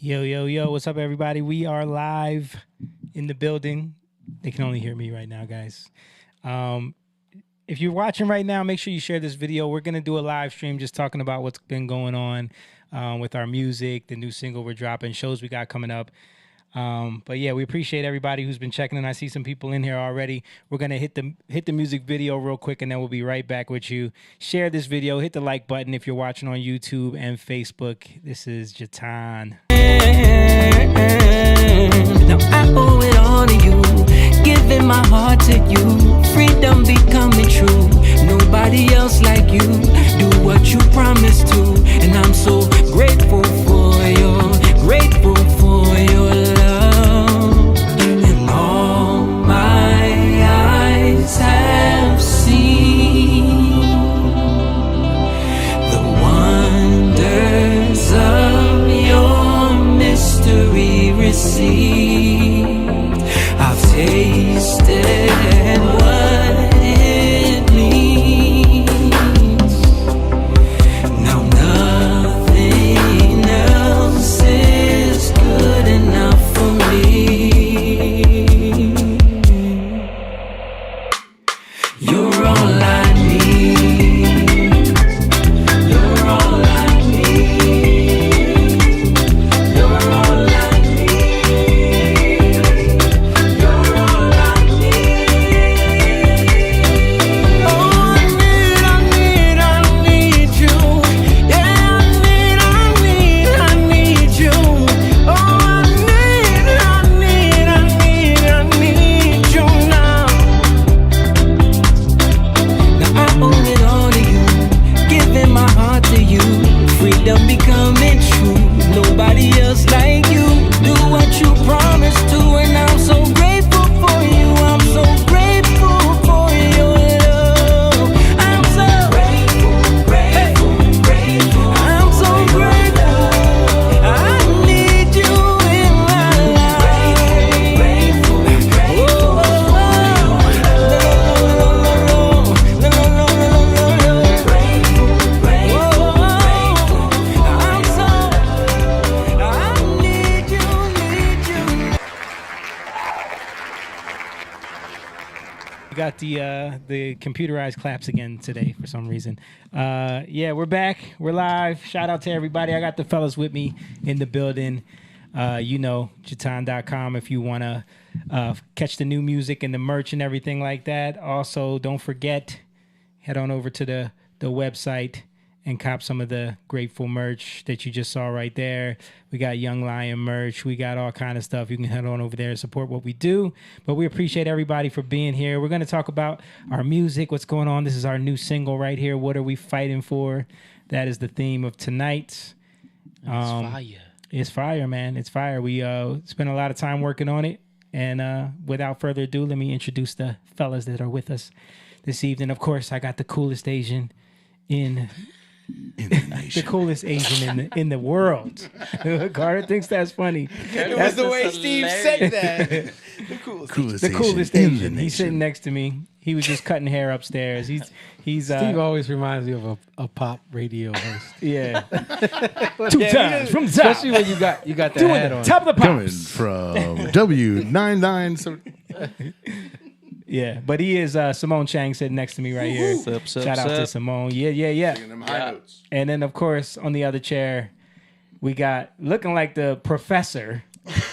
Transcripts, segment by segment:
Yo, yo, yo, what's up, everybody? We are live in the building. They can only hear me right now, guys. If you're watching right now, make sure you share this video. We're going to do a live stream just talking about what's been going on with our music, the new single we're dropping, shows we got coming up. But yeah, we appreciate everybody who's been checking in. I see some people in here already. We're going to hit the music video real quick, and then we'll be right back with you. Share this video. Hit the like button if you're watching on YouTube and Facebook. This is JUTAUN. Now I owe it all to you, giving my heart to you, freedom becoming true. Nobody else like you, do what you promised to, and I'm so grateful for your love. And all my eyes have seen the wonders of your mystery received. I've tasted what it means. Now nothing else is good enough for me. You're all I need. You're all I need. You're all I need. You're all I need. Oh, I need you. Yeah, I need you. Oh, I need you now. Now I owe it all to you, giving my heart to you, freedom becoming true. Nobody else like you, do what you promised to, and I'm so grateful for you. I'm so grateful for your love. I'm so grateful. I'm so grateful. I need you in my life. We got the computerized claps again today for some reason. Yeah, we're back. We're live. Shout out to everybody. I got the fellas with me in the building. JUTAUN.com if you want to catch the new music and the merch and everything like that. Also, don't forget, head on over to the website and cop some of the Grateful merch that you just saw right there. We got Young Lion merch. We got all kind of stuff. You can head on over there and support what we do. But we appreciate everybody for being here. We're going to talk about our music, what's going on. This is our new single right here. What are we fighting for? That is the theme of tonight. It's fire. It's fire, man. It's fire. We spent a lot of time working on it. And without further ado, let me introduce the fellas that are with us this evening. Of course, I got the coolest Asian in the nation. The coolest Asian in the world. Carter thinks that's funny. It was the way Steve said that. The coolest Asian. He's sitting next to me. He was just cutting hair upstairs. He's Steve always reminds me of a pop radio host. Yeah. Two times from the top. Especially when you got the hat on. Top of the Coming pops. from W99. Yeah, but he is Simone Chang sitting next to me right here. Shout out to Simone. Yeah. And then, of course, on the other chair, we got looking like the professor.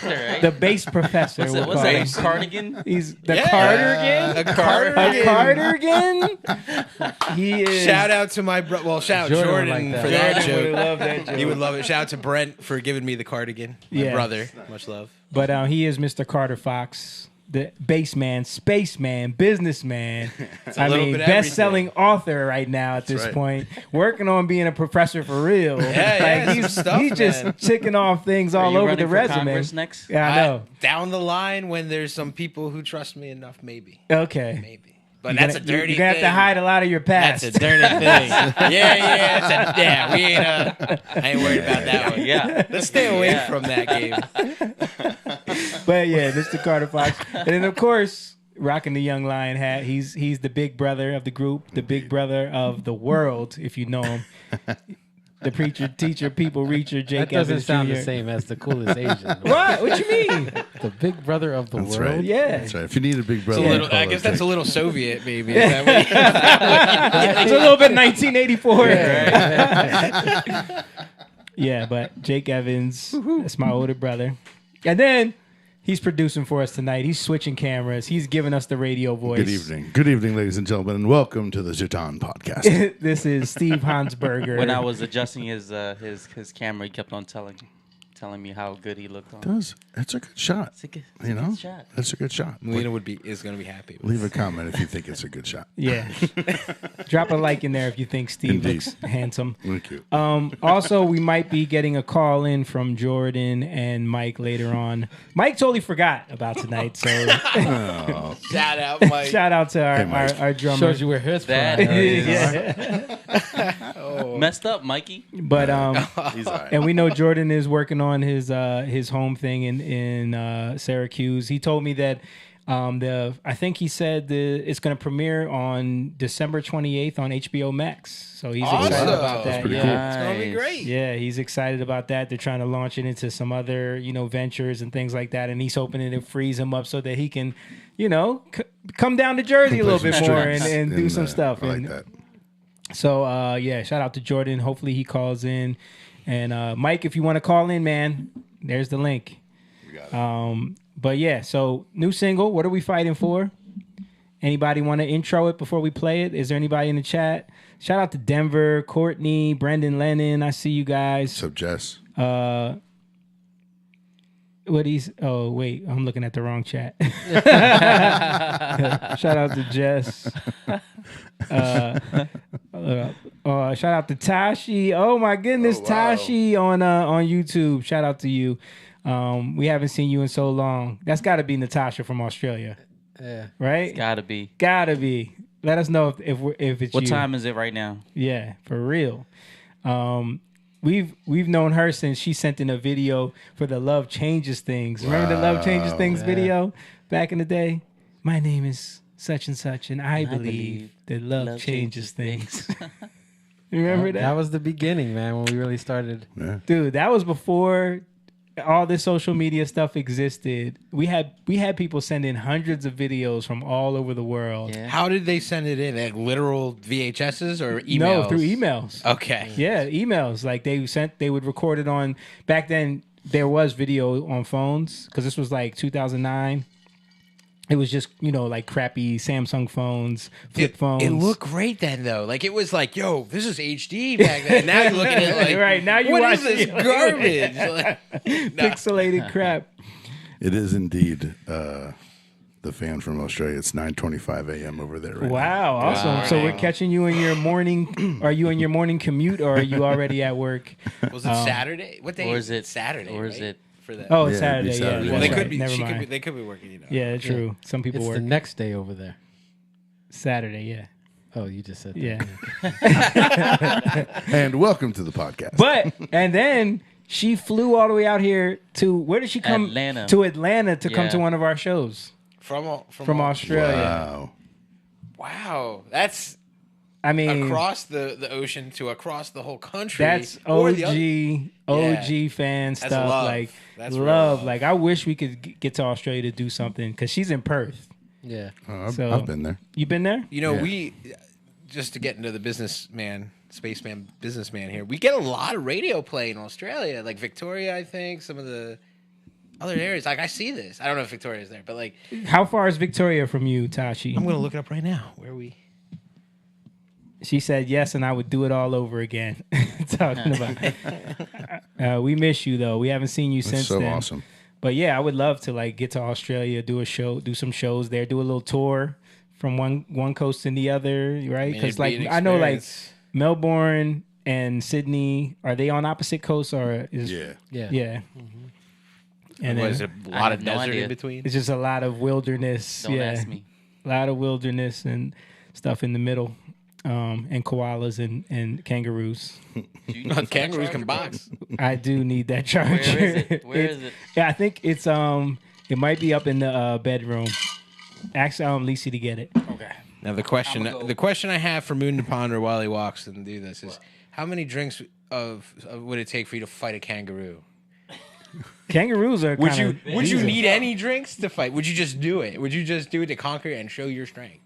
Right. The bass professor. What's that? Cardigan? He's the Cardigan. A Cardigan. A Cardigan. He is. Shout out to my brother. Well, shout out Jordan like for that Jordan would joke. love that joke. He would love it. Shout out to Brent for giving me the cardigan. My brother. Much love. But he is Mr. Carter Fox, the bassman, spaceman, businessman. I mean, bit of best-selling author right now at this right. point. Working on being a professor for real. Yeah, he's some stuff, he's just man. ticking off things all over the resume. Congress next? Yeah, I know. Down the line, when there's some people who trust me enough, maybe. Okay. Maybe. But that's a dirty You're gonna thing. have to hide a lot of your past. That's a dirty thing. Yeah. We ain't. I ain't worried about that one. Yeah. Let's stay away from that game. But yeah, Mr. Carter Fox, and then of course rocking the Young Lion hat. He's the big brother of the group, the big brother of the world, if you know him. the preacher, teacher, people reacher, Jake That doesn't Evans sound Jr. the same as the coolest Asian. What you mean? The big brother of the That's world. right. Yeah. That's right. If you need a big brother, I guess that's a little Soviet, maybe. Is that what It's a little bit 1984. Yeah, but Jake Evans, that's my older brother. And then he's producing for us tonight. He's switching cameras. He's giving us the radio voice. Good evening. Good evening, ladies and gentlemen, and welcome to the JUTAUN podcast. This is Steve Honsberger. When I was adjusting his camera, he kept on telling me how good he looked on. It's a good shot. It's a good shot. That's a good shot. Melina is going to be happy with. Leave a comment if you think it's a good shot. Yeah. Drop a like in there if you think Steve Indeed. looks handsome. Thank you. Also, we might be getting a call in from Jordan and Mike later on. Mike totally forgot about tonight, so Shout out, Mike. shout out to Hey, Mike. our drummer. Shows you where his That pride is- Yeah. Messed up, Mikey. But He's all right. and we know Jordan is working on his home thing in Syracuse. He told me that I think he said it's going to premiere on December 28th on HBO Max. So he's excited Awesome. about that. pretty Yeah. cool. It's going to be great. Yeah, he's excited about that. They're trying to launch it into some other, ventures and things like that. And he's hoping it frees him up so that he can, come down to Jersey a little bit more and do some stuff. I like And that. so, shout out to Jordan. Hopefully he calls in. And Mike, if you want to call in, man, there's the link. We got it. But yeah, so new single. What are we fighting for? Anybody want to intro it before we play it? Is there anybody in the chat? Shout out to Denver, Courtney, Brendan Lennon. I see you guys. So, Jess. Oh wait, I'm looking at the wrong chat. Shout out to Jess. Shout out to Tashi. Oh my goodness, Oh, wow. Tashi on YouTube. Shout out to you. We haven't seen you in so long. That's got to be Natasha from Australia, Yeah. right? Gotta be. Gotta be. Let us know if it's What you. time is it right now? Yeah, for real. We've known her since she sent in a video for the Love Changes Things. Remember the Love Changes Things video back in the day? My name is such and such, and I believe that love changes things. You remember That that? was the beginning, man, when we really started. Yeah. Dude, that was before all this social media stuff existed. We had people send in hundreds of videos from all over the world. Yeah. How did they send it in? Like literal VHSs or emails? No, through emails. Okay. Yeah, emails. Like they would record it on. Back then, there was video on phones because this was like 2009. It was just like crappy Samsung phones, flip phones. It looked great then, though. Like it was like, yo, this is HD back then. Now you're looking at it like, Right, now you what watch is this it. garbage? Like, pixelated crap. It is indeed the fan from Australia. It's 9:25 a.m. over there right Wow, awesome. So we're catching you in your morning. Are you in your morning commute or are you already at work? was it Saturday? What day? Or is it Saturday? Or is right? it? For that? Oh, Yeah, it's it'd be Saturday. Yeah, Saturday. well, that's they could right. be. Never She mind. could be. They could be working. Yeah, true. Some people It's work the next day over there. Saturday. Yeah, Oh, you just said that. yeah. now. And welcome to the podcast. But and then she flew all the way out here to where did she come? Atlanta. To Atlanta to come Yeah. to one of our shows From Australia. Wow. Wow, that's I mean, across the ocean to across the whole country. that's Or the OG fan That's stuff. love. Like That's real love. love. Like I wish we could get to Australia to do something because she's in Perth. Yeah. So- I've been there. You been there? You know, Yeah. we just to get into the spaceman businessman here. We get a lot of radio play in Australia, like Victoria. I think some of the other areas. Like I see this. I don't know if Victoria's there, but like How far is Victoria from you, Tashi? I'm gonna look it up right now. Where are we? She said yes, and I would do it all over again. Talking about. We miss you though. We haven't seen you That's since so then. awesome. But yeah, I would love to like get to Australia, do a show, do some shows there, do a little tour from one coast to the other, right? Because it'd be like an I know like experience. Melbourne and Sydney, are they on opposite coasts or is Yeah. Yeah. yeah? And What is then it? A lot of have no desert idea. in between. it's just a lot of wilderness. Don't yeah, ask me. a lot of wilderness and stuff in the middle, and koalas and kangaroos. Kangaroos can box. I do need that charger. Where is it? Where It's- is it? Yeah, I think it's it might be up in the bedroom. Ask Lisi to get it. Okay. Now the question I have for Moon to ponder while he walks and do this is, how many drinks would it take for you to fight a kangaroo? Kangaroos are Would you need any drinks to fight? Would you just do it? Would you just do it to conquer and show your strength?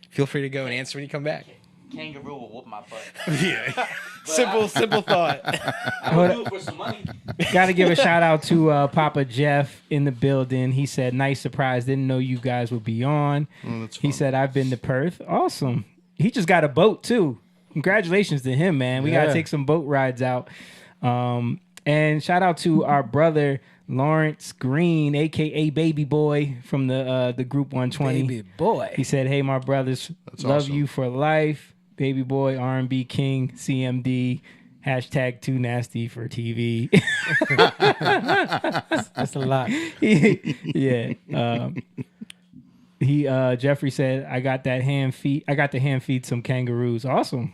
Feel free to go and answer when you come back. Kangaroo will whoop my butt. Yeah. Simple thought. I would do it for some money. Got to give a shout out to Papa Jeff in the building. He said, nice surprise. Didn't know you guys would be on. He said, I've been to Perth. Awesome. He just got a boat too. Congratulations to him, man. We got to take some boat rides out. And shout out to our brother, Lawrence Green, a.k.a. Baby Boy from the Group 120. Baby boy. He said, hey, my brothers, love awesome. you for life. Baby Boy, R&B King, CMD, # too nasty for TV. That's a lot. Yeah. Jeffrey said, I got to hand feed some kangaroos. Awesome.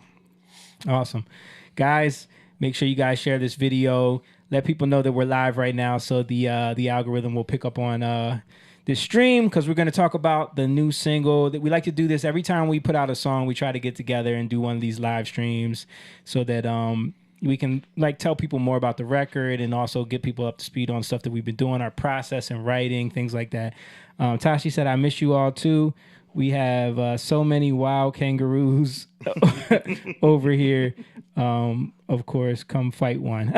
Guys, make sure you guys share this video. Let people know that we're live right now so the algorithm will pick up on this stream, because we're going to talk about the new single. That we like to do this every time we put out a song. We try to get together and do one of these live streams so that we can tell people more about the record and also get people up to speed on stuff that we've been doing, our process and writing, things like that. Tashi said, I miss you all too. We have so many wild kangaroos over here. Of course, come fight one.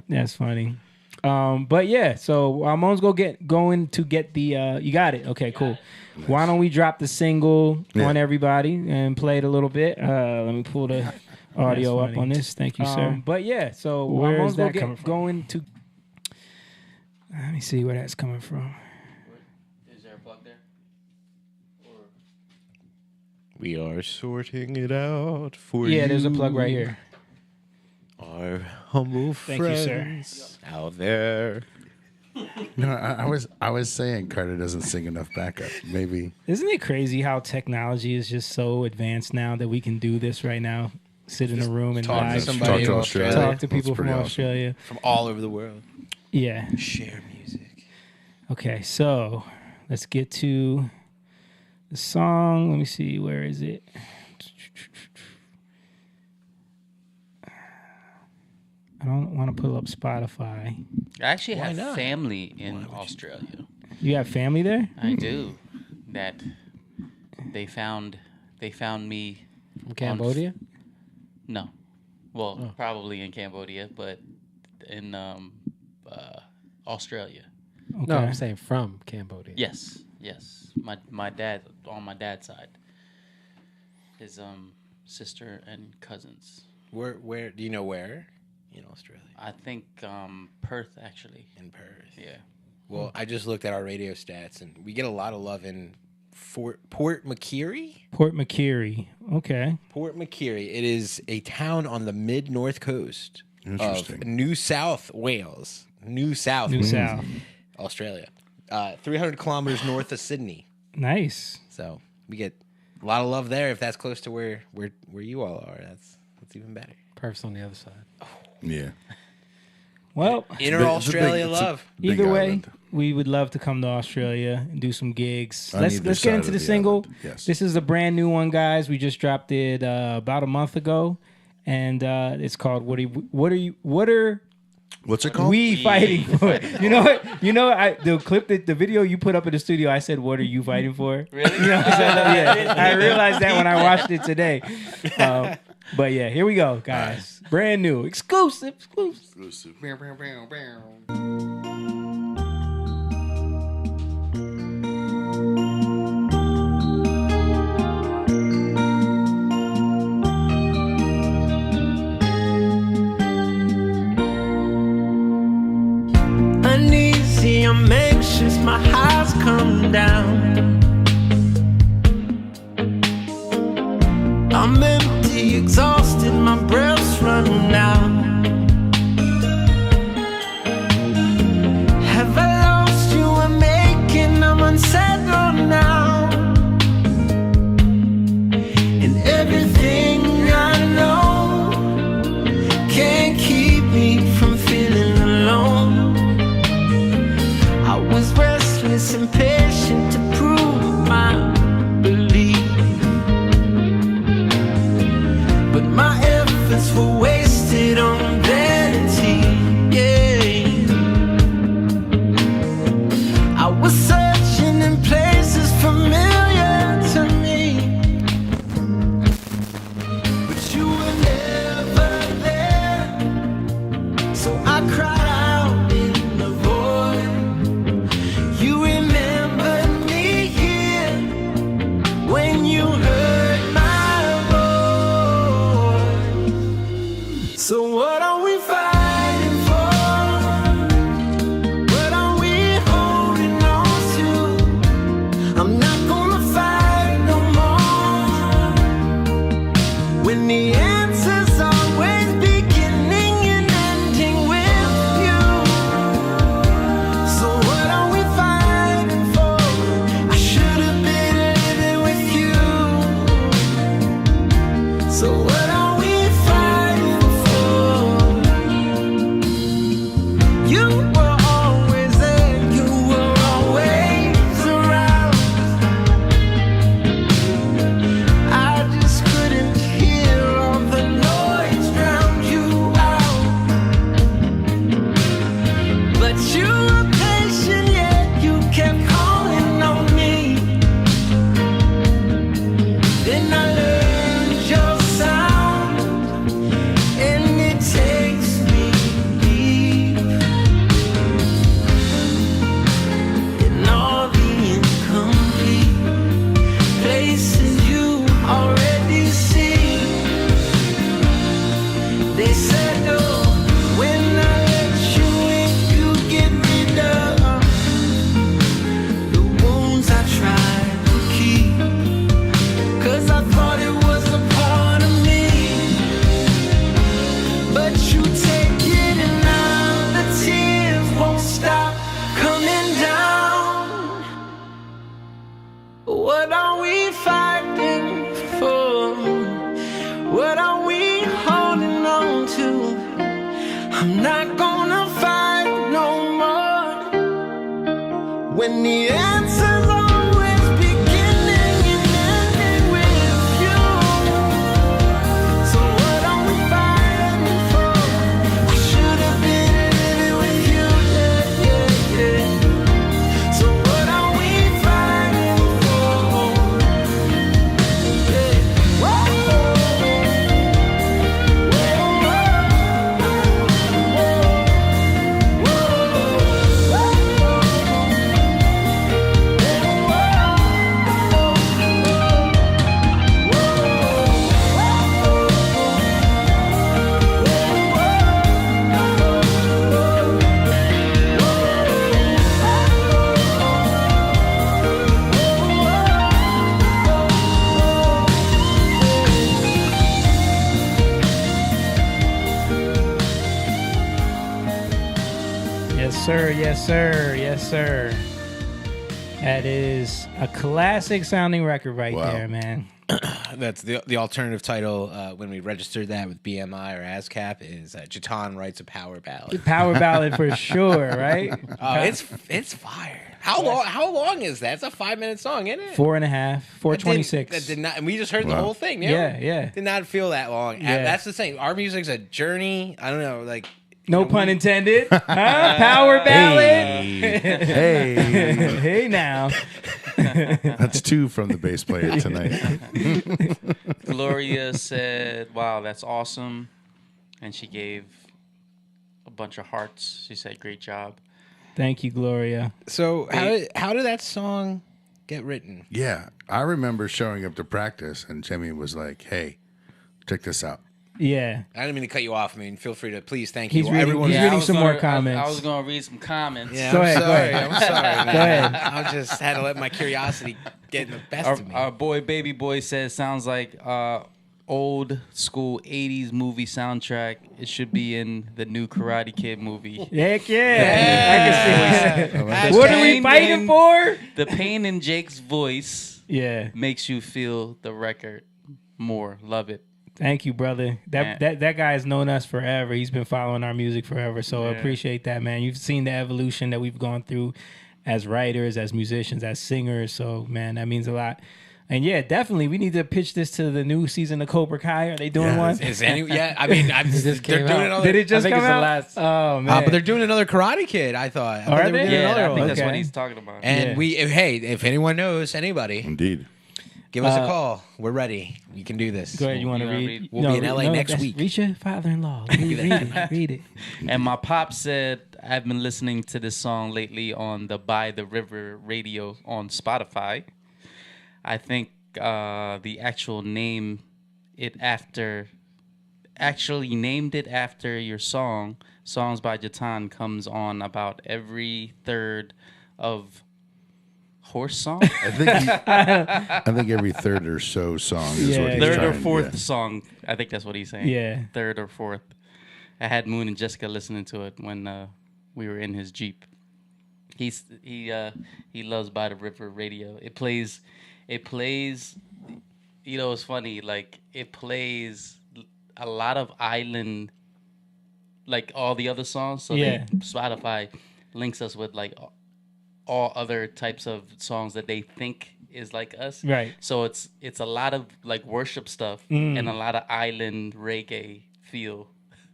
That's funny. But yeah, so Ramon's going to get the you got it. Okay, cool. Nice. Why don't we drop the single on everybody and play it a little bit? Let me pull the audio up on this. Thank you, sir. But yeah, so Ramon's going to let me see where that's coming from. Is there a plug there? We are sorting it out for you. Yeah, there's a plug right here. Our humble friends out there. No, I was saying Carter doesn't sing enough backup. Maybe. Isn't it crazy how technology is just so advanced now that we can do this right now? Sit in a room and talk to live somebody in Australia. Talk to people from Australia. From all over the world. Yeah. Share music. Okay, so let's get to the song. Let me see. Where is it? I don't want to pull up Spotify. I actually have family in Australia. You have family there? I do. That they found me From Cambodia? No. Well, probably in Cambodia, but in Australia. Okay. No, I'm saying from Cambodia. Yes. My dad, on my dad's side, his sister and cousins. Where do you know where in Australia? I think Perth, actually. In Perth. Yeah. Well, I just looked at our radio stats, and we get a lot of love in Port Macquarie. Port Macquarie. Okay. Port Macquarie. It is a town on the mid-north coast of New South Wales. New South. Australia. 300 kilometers north of Sydney. Nice. So we get a lot of love there. If that's close to where you all are, that's even better. Perth's on the other side. Yeah. Well, inner Australia love. Either way, we would love to come to Australia and do some gigs. Let's get into the single. Yes. This is a brand new one, guys. We just dropped it about a month ago, and it's called What's it called? We fighting for. You know what? The clip the video you put up in the studio. I said, "What are you fighting for?" Really? You know what I'm saying? Yeah. I realized that when I watched it today. But yeah, here we go, guys. Brand new, exclusive. Uneasy, I'm anxious, my highs come down. I'm empty, exhausted, my breath's running out. Have I lost you? I'm aching, I'm unsettled now. And everything I know can't keep me from feeling alone. I was restless, impatient to prove my years were wasted on vanity. Yeah, I was searching in places familiar to me, but you were never there. So I cried out in the void. You remembered me here when you heard my voice. So what are we fighting for? What are we holding on to? I'm not gonna fight no more when the answer's always beginning and ending with you. So what are we fighting for? I should have been living with you. So what are we fighting for? You were always there, you were always around. I just couldn't hear all the noise drown you out. But you were patient, yet you kept calling on me. Then I learned your sound, and it takes me deep in all the incomplete places you already see. They said, oh, when I let you in, you get rid of the wounds I tried to keep. 'Cause I thought it was a part of me. But you take it and now the tears won't stop coming down. What are we fighting for? What are we holding on to? I'm not gonna fight no more when the answer's always beginning and ending with you. So what are we fighting for? I should have been living with you. Yeah, yeah, yeah. So what are we fighting for? Yeah. Yes, sir. Yes, sir. Yes, sir. That is a classic sounding record right Wow. there, man. That's the alternative title when we registered that with BMI or ASCAP is JUTAUN writes a power ballad. Power ballad for sure, right? Oh, it's fire. How long is that? It's a 5-minute song, isn't it? 4.5, 4:26. That did not, and we just heard the Wow. whole thing. Yeah, yeah. Did not feel that long. Yeah. And that's the thing. Our music's a journey. I don't know, like. No pun intended. Huh? Power ballad. Hey, Hey now. that's 2 from the bass player tonight. Gloria said, "Wow, that's awesome," and she gave a bunch of hearts. She said, "Great job." Thank you, Gloria. So how did that song get written? Yeah, I remember showing up to practice, and Jimmy was like, "Hey, check this out." Yeah. I didn't mean to cut you off. I mean, feel free to please thank He's you. reading- Everyone. he's I reading was some gonna- more comments. I was going to read some comments. Yeah, Go I'm ahead, go sorry. ahead. I'm sorry, man. Go ahead. I just had to let my curiosity get the best of me. Our boy Baby Boy says, sounds like old school 80s movie soundtrack. It should be in the new Karate Kid movie. Heck yeah. I can see Hashtag- what are we fighting and- for? The pain in Jake's voice Yeah. makes you feel the record more. Love it. Thank you, brother. That guy has known us forever. He's been following our music forever. So I Yeah. appreciate that, man. You've seen the evolution that we've gone through as writers, as musicians, as singers. So, man, that means a lot. And yeah, definitely, we need to pitch this to the new season of Cobra Kai. Are they doing Yeah, one? I mean, they're came doing out. another. Did it just I think come it's the out? last- Oh man, But they're doing another Karate Kid. I thought. I thought Are were they? doing Yeah, another I one. think that's what Okay. he's talking about. And Yeah. hey, if anyone knows anybody, Indeed. give us a call. We're ready. We can do this. Go ahead. You want to You wanna read? read? We'll be in LA next that's- week. Reach your father-in-law. Read it. Read it. And my pop said, I've been listening to this song lately on the By the River radio on Spotify. I think the actual name actually named it after your song. Songs by JUTAUN comes on about every third of horse song. I think every third or so song is Yeah, what he's Third or trying- fourth yeah. song. I think that's what he's saying. Yeah. Third or fourth. I had Moon and Jessica listening to it when we were in his Jeep. He loves By the River radio. It plays. You know, it's funny. Like it plays a lot of island, like all the other songs. So Yeah. Spotify links us with like all other types of songs that they think is like us. Right. So it's a lot of like worship stuff and a lot of island reggae feel.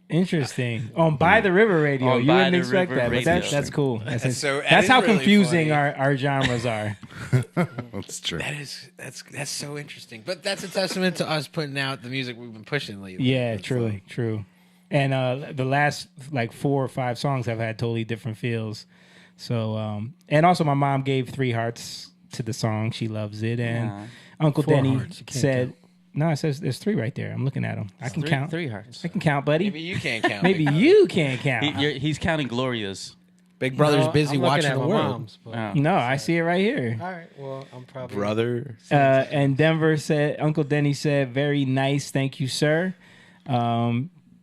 Interesting. On By the River radio, On you By wouldn't the expect River that, but radio. that's cool. That's that is how really confusing funny. our genres are. That's true. That's so interesting. But that's a testament to us putting out the music we've been pushing lately. Yeah, It's true, like- true. And the last like 4 or 5 songs have had totally different feels. So, and also my mom gave 3 hearts to the song. She loves it. And Uncle 4 Denny hearts. You can't said, count. no, it says there's 3 right there. I'm looking at them. I can count. 3 hearts. I can count, buddy. Maybe you can't count. Maybe you can't count. He's counting Glorias. Big Brother's No, busy I'm looking watching at the my world. mom's, but- Oh. No, I see it right here. All right. Well, I'm probably Brother. And Denver said, Uncle Denny said, very nice. Thank you, sir.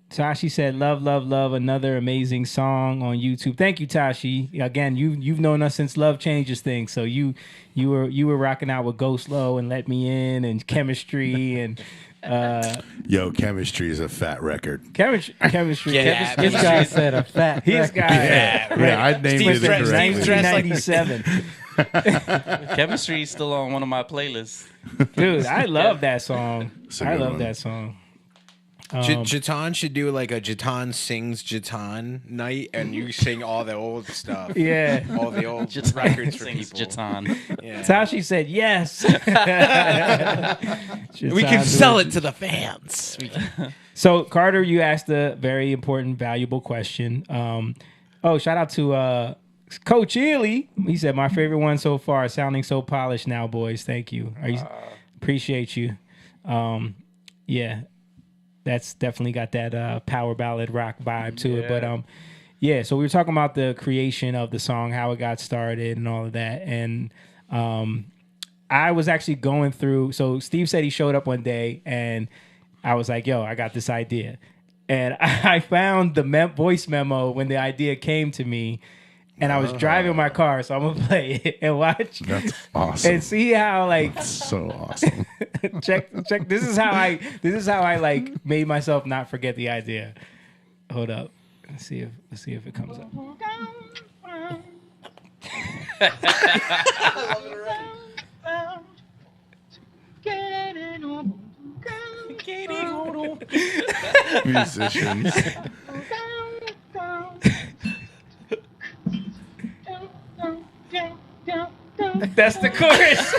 Tashi said, love, love, love. Another amazing song on YouTube. Thank you, Tashi. Again, you've known us since Love Changes Things. So you were rocking out with Ghost Low and Let Me In and Chemistry and Yo, Chemistry is a fat record. Chemistry. Yeah, This guy said a fat. He's got Yeah, I named Steve's it dressed- correctly. Steve's dressed like- 1997. Chemistry is still on one of my playlists. Dude, I love that song. It's a I good love one. that song. JUTAUN should do like a JUTAUN sings JUTAUN night, and you sing all the old stuff. Yeah. All the old JUTAUN records for sings people. JUTAUN. Yeah. Tashi said yes. We can sell it to the fans. We can- So Carter, you asked a very important, valuable question. Shout out to Coach Ely. He said, "My favorite one so far, sounding so polished now, boys. Thank you. Appreciate you. Yeah, that's definitely got that power ballad rock vibe to it. But yeah. So we were talking about the creation of the song, how it got started, and all of that. And I was actually going through. So Steve said he showed up one day, and I was like, "Yo, I got this idea," and I found the voice memo when the idea came to me. And I was driving my car, so I'm gonna play it and watch That's awesome. and see how like so awesome. check. This is how I like made myself not forget the idea. Hold up, let's see if it comes up. Musicians. That's the chorus.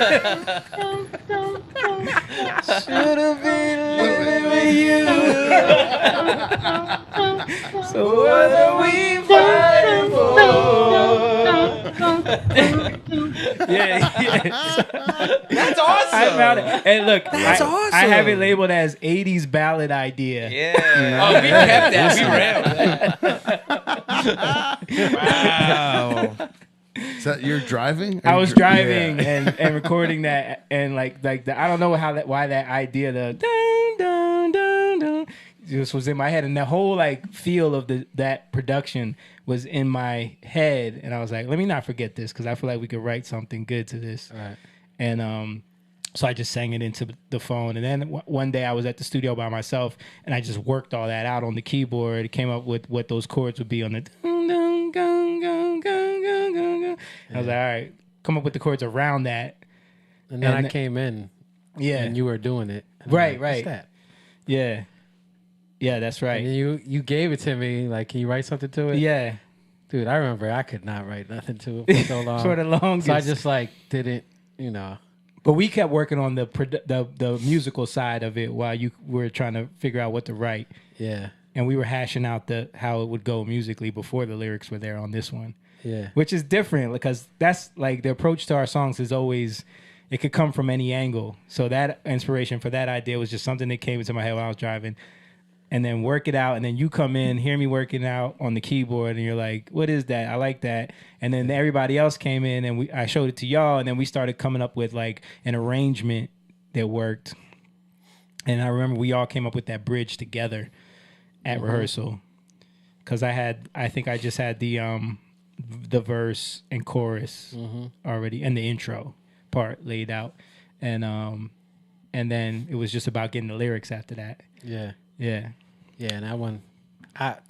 So what are we fighting for? Yeah. That's awesome. I found it. And look, That's I awesome. have it labeled as 80s ballad idea. Yeah. Oh, we kept that. We ran. Wow. Is that you're driving? I was driving Yeah. and recording that and like the, I don't know why that idea the dun, dun, dun, dun, just was in my head, and the whole like feel of that production was in my head, and I was like, let me not forget this because I feel like we could write something good to this. Right. And so I just sang it into the phone, and then one day I was at the studio by myself, and I just worked all that out on the keyboard. Came up with what those chords would be on the dun, dun, gung, gung, gung, gung, gung, gung. I was like, all right, come up with the chords around that. And then And I came in Yeah. and you were doing it. And I'm Right, like, right. What's that? Yeah. Yeah, that's right. And you gave it to me. Like, can you write something to it? Yeah. Dude, I remember I could not write nothing to it for so long. For the longest. So I just like didn't, you know. But we kept working on the musical side of it while you were trying to figure out what to write. Yeah. And we were hashing out how it would go musically before the lyrics were there on this one. Yeah. Which is different because that's like the approach to our songs is always, it could come from any angle. So that inspiration for that idea was just something that came into my head while I was driving. And then work it out, and then you come in, hear me working out on the keyboard, and you're like, "What is that? I like that." And then everybody else came in, and I showed it to y'all, and then we started coming up with like an arrangement that worked. And I remember we all came up with that bridge together at rehearsal, because I think I just had the verse and chorus already, and the intro part laid out, and then it was just about getting the lyrics after that. Yeah. Yeah. Yeah, and that one,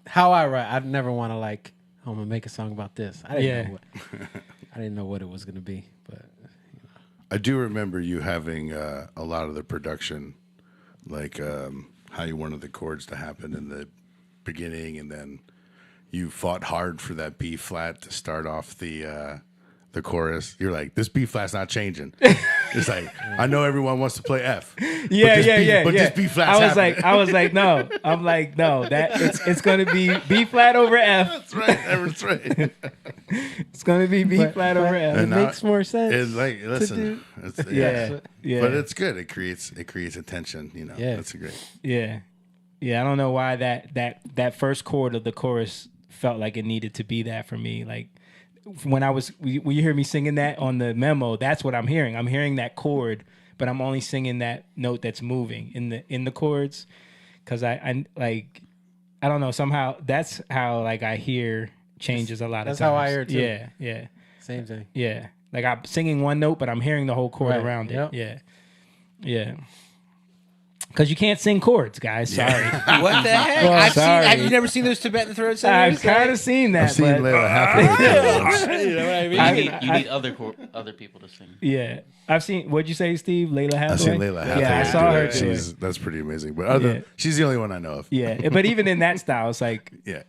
how I write, I'd never want to like, I'm gonna make a song about this. I didn't know what it was gonna be, but I do remember you having a lot of the production, like how you wanted the chords to happen in the beginning, and then you fought hard for that B flat to start off the chorus. You're like, this B flat's not changing. It's like, I know everyone wants to play F. Yeah. But this B flat's happening. I was like, no. I'm like, no. That it's going to be B flat over F. That's right. That's right. It's going to be B flat over F. it And makes more sense. It's like, listen, it's, Yeah. but it's good. It creates attention. You know, Yeah. that's great. Yeah. I don't know why that first chord of the chorus felt like it needed to be that for me. Like when you hear me singing that on the memo, that's what I'm hearing. I'm hearing that chord, but I'm only singing that note that's moving in the chords, because I don't know, somehow that's how like I hear changes a lot of times. That's how I hear it too. Yeah. Same thing. Yeah. Like I'm singing one note, but I'm hearing the whole chord Right, around it. yep. Yeah. Because you can't sing chords, guys. Sorry. What the heck? Well, sorry. Have you never seen those Tibetan throat I've singers? kind of seen that. I've seen but, Layla halfway once. You know what I mean? You need other people to sing. Yeah. I've seen, what'd you say, Steve? Layla Hathaway? I've seen Layla Hathaway. Yeah, I saw her do do it. it. That's pretty amazing. But she's the only one I know of. Yeah. But even in that style, it's like, Yeah.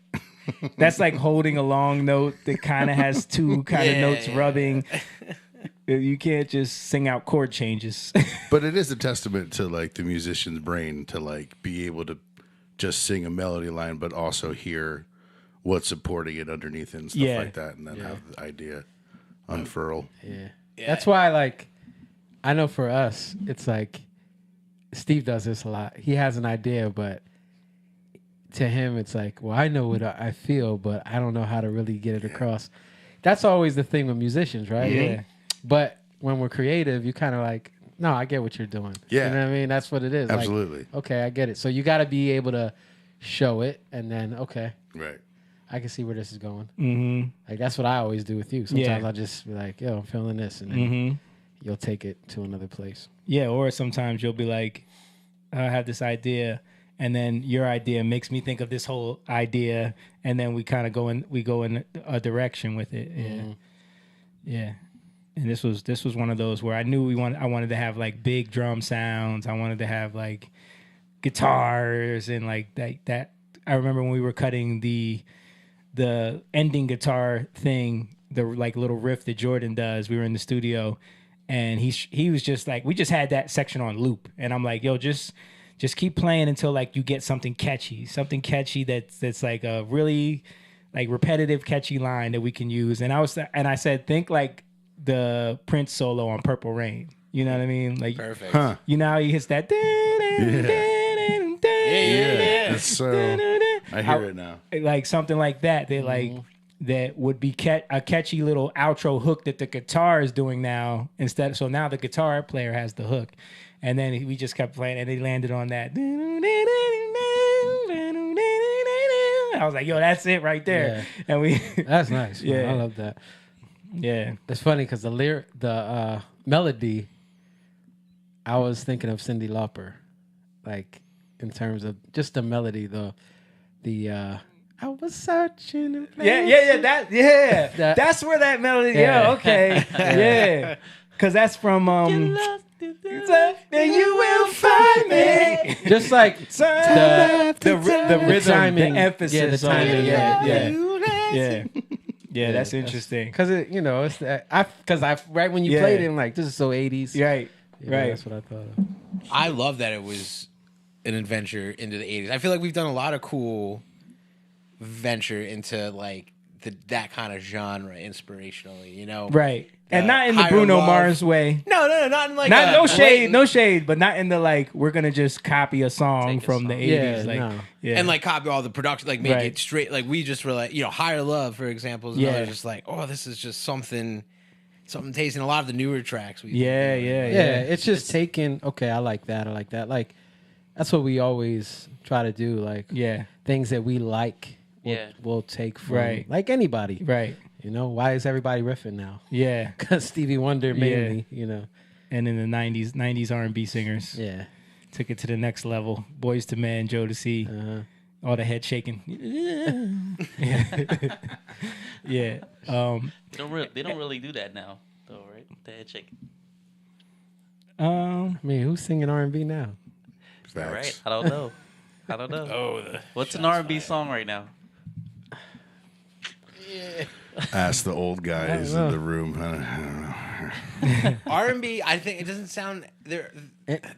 that's like holding a long note that kind of has two kind of notes rubbing. You can't just sing out chord changes. But it is a testament to like the musician's brain to like be able to just sing a melody line, but also hear what's supporting it underneath it and stuff like that, and then have the idea unfurl. Yeah. That's why, like, I know for us, it's like Steve does this a lot. He has an idea, but to him, it's like, well, I know what I feel, but I don't know how to really get it across. That's always the thing with musicians, right? Yeah. But when we're creative, you kind of like, no, I get what you're doing. Yeah. You know what I mean? That's what it is. Absolutely. Like, okay, I get it. So you got to be able to show it, and then, okay, Right. I can see where this is going. Mm-hmm. Like, that's what I always do with you. Sometimes Yeah. I'll just be like, yo, I'm feeling this, and then Mm-hmm. you'll take it to another place. Yeah. Or sometimes you'll be like, I have this idea, and then your idea makes me think of this whole idea, and then we kind of go in a direction with it. Yeah. Mm-hmm. Yeah. And this was one of those where I knew I wanted to have like big drum sounds. I wanted to have like guitars and like that. I remember when we were cutting the ending guitar thing, the like little riff that Jordan does. We were in the studio, and he was just like, we just had that section on loop, and I'm like, yo, just keep playing until like you get something catchy that's like a really like repetitive catchy line that we can use. And I said, think like the Prince solo on Purple Rain. You know what I mean? Like, Perfect. Huh. you know how he hits that. Yeah. It's so. I hear it now. Like something like that. Like that would be a catchy little outro hook that the guitar is doing now instead. So now the guitar player has the hook, and then we just kept playing, and they landed on that. I was like, yo, that's it right there. Yeah. And we, That's nice. Man. Yeah. I love that. yeah, It's funny because the melody, I was thinking of Cyndi Lauper, like in terms of just the melody, the I was searching. In yeah. That's where that melody. Yeah, Yeah. okay, yeah, because that's from up, then you will find me. Just like The rhythm, timing. the emphasis, Yeah, the timing. Yeah, that's interesting. Because it's right when you Yeah. played it, I'm like, this is so 80s. Right, You know, right. That's what I thought of. I love that it was an adventure into the 80s. I feel like we've done a lot of cool venture into like that kind of genre inspirationally, you know? Right. And not in the Higher Bruno Love. Mars way. No, not in like Not a no shade, blatant- no shade, but not in the like we're gonna just copy a song Take a from the song. 80s. Yeah, like no. yeah. and like copy all the production, like make Right. it straight. Like we just were like, Higher Love, for example, is Yeah. another just like, oh, this is just something tasting. A lot of the newer tracks. yeah, yeah. It's just taking, okay, I like that. Like, that's what we always try to do. Like, Yeah. things that we like, Yeah. we'll take from, Right. like anybody. Right. You know, why is everybody riffing now? Yeah. Because Stevie Wonder mainly, you know. And in the 90s R&B singers Yeah. took it to the next level. Boys to Men, Joe to C, Uh-huh. all the head shaking. Yeah. They don't really do that now, though, right? The head shake. I mean, who's singing R&B now? Facts. Right? I don't know. What's an R&B song right now? Ask the old guys in the room. I don't know. R&B. I think it doesn't sound there.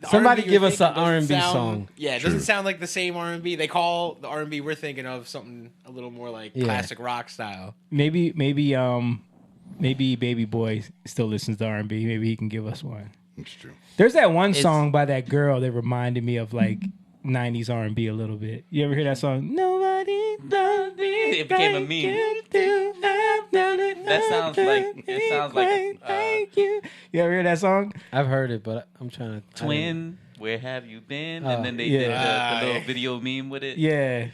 Somebody R&B give you're us an thinking doesn't R&B sound- song. Yeah, it doesn't sound like the same R&B. They call the R&B we're thinking of something a little more like Yeah. classic rock style. Maybe Baby Boy still listens to R&B. Maybe he can give us one. It's true. There's that one song by that girl that reminded me of like 90s R&B a little bit. You ever hear that song? Nobody loves me. It became a like meme. you do. That sounds like you. You ever hear that song? I've heard it, but I'm trying to... Twin, where have you been? Oh, And then they yeah. did the little video meme with it. Yeah.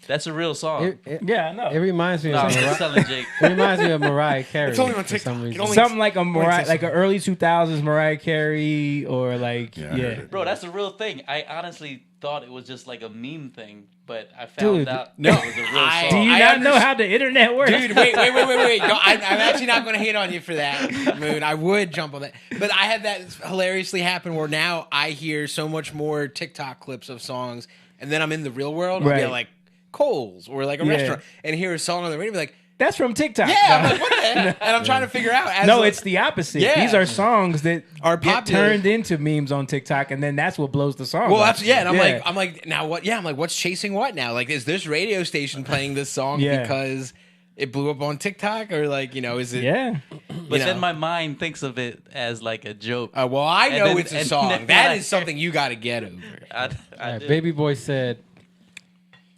That's a real song. Yeah, I know. It reminds me No, of I'm just Mariah, telling Jake. it reminds me of Mariah Carey. It's only on for TikTok. some It reason. only- Something like a Mariah, What's like an early 2000s Mariah Carey, or like Yeah, I heard it. Bro, that's a real thing. I honestly thought it was just like a meme thing, but I found Dude, out no, it was a real I- Do song. you not know how the internet works? Dude, wait. No, I'm actually not going to hate on you for that, Moon. I would jump on that. But I had that hilariously happen where now I hear so much more TikTok clips of songs, and then I'm in the real world. I'll be Right. at like Kohl's or like a Yeah. restaurant and hear a song on the radio and be like, That's from TikTok. yeah, I'm like, what the heck? And I'm trying to figure out. As No, like- it's the opposite. Yeah. These are songs that Are get popular. turned into memes on TikTok, and then that's what blows the song. Well, up. that's and I'm like, now what? Yeah, I'm like, what's chasing what now? Like, is this radio station playing this song Yeah. because it blew up on TikTok, or like, is it? yeah. But you then know. my mind thinks of it as like a joke. Well, I And know then- it's a and song. then That when is something you got to get over. I All right, do. Baby Boy said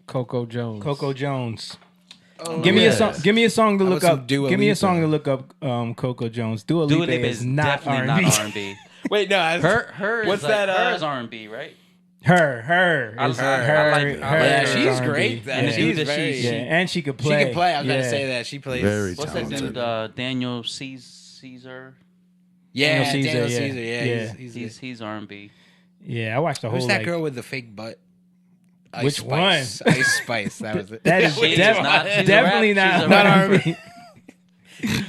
Coco Jones. Coco Jones. Oh, Give me a yes. song. Give me a song to How look about some up. Dua Give me a Lipa? song to look up. Coco Jones. Dua Dua Lipa Lipa is not definitely R&B. not R&B. Wait, no. Her What's is like, that, her is R&B, right? Her. I is like- her. I like- her I like Yeah, is her. she's R&B. great. Yeah. And the dude that very- she- Yeah, and she could She play. can play. I was yeah. gonna say that she plays. Very What's that talented. dude? Daniel Caesar. Yeah, Daniel Daniel Caesar, Caesar. yeah. Yeah, Yeah. He's R&B. Yeah, I watched the whole. Who's that like, girl with the fake butt? Ice Which Spice. one? Ice Spice. That was it. That is She is not- she's a definitely rap- she's not a not rapper. R&B.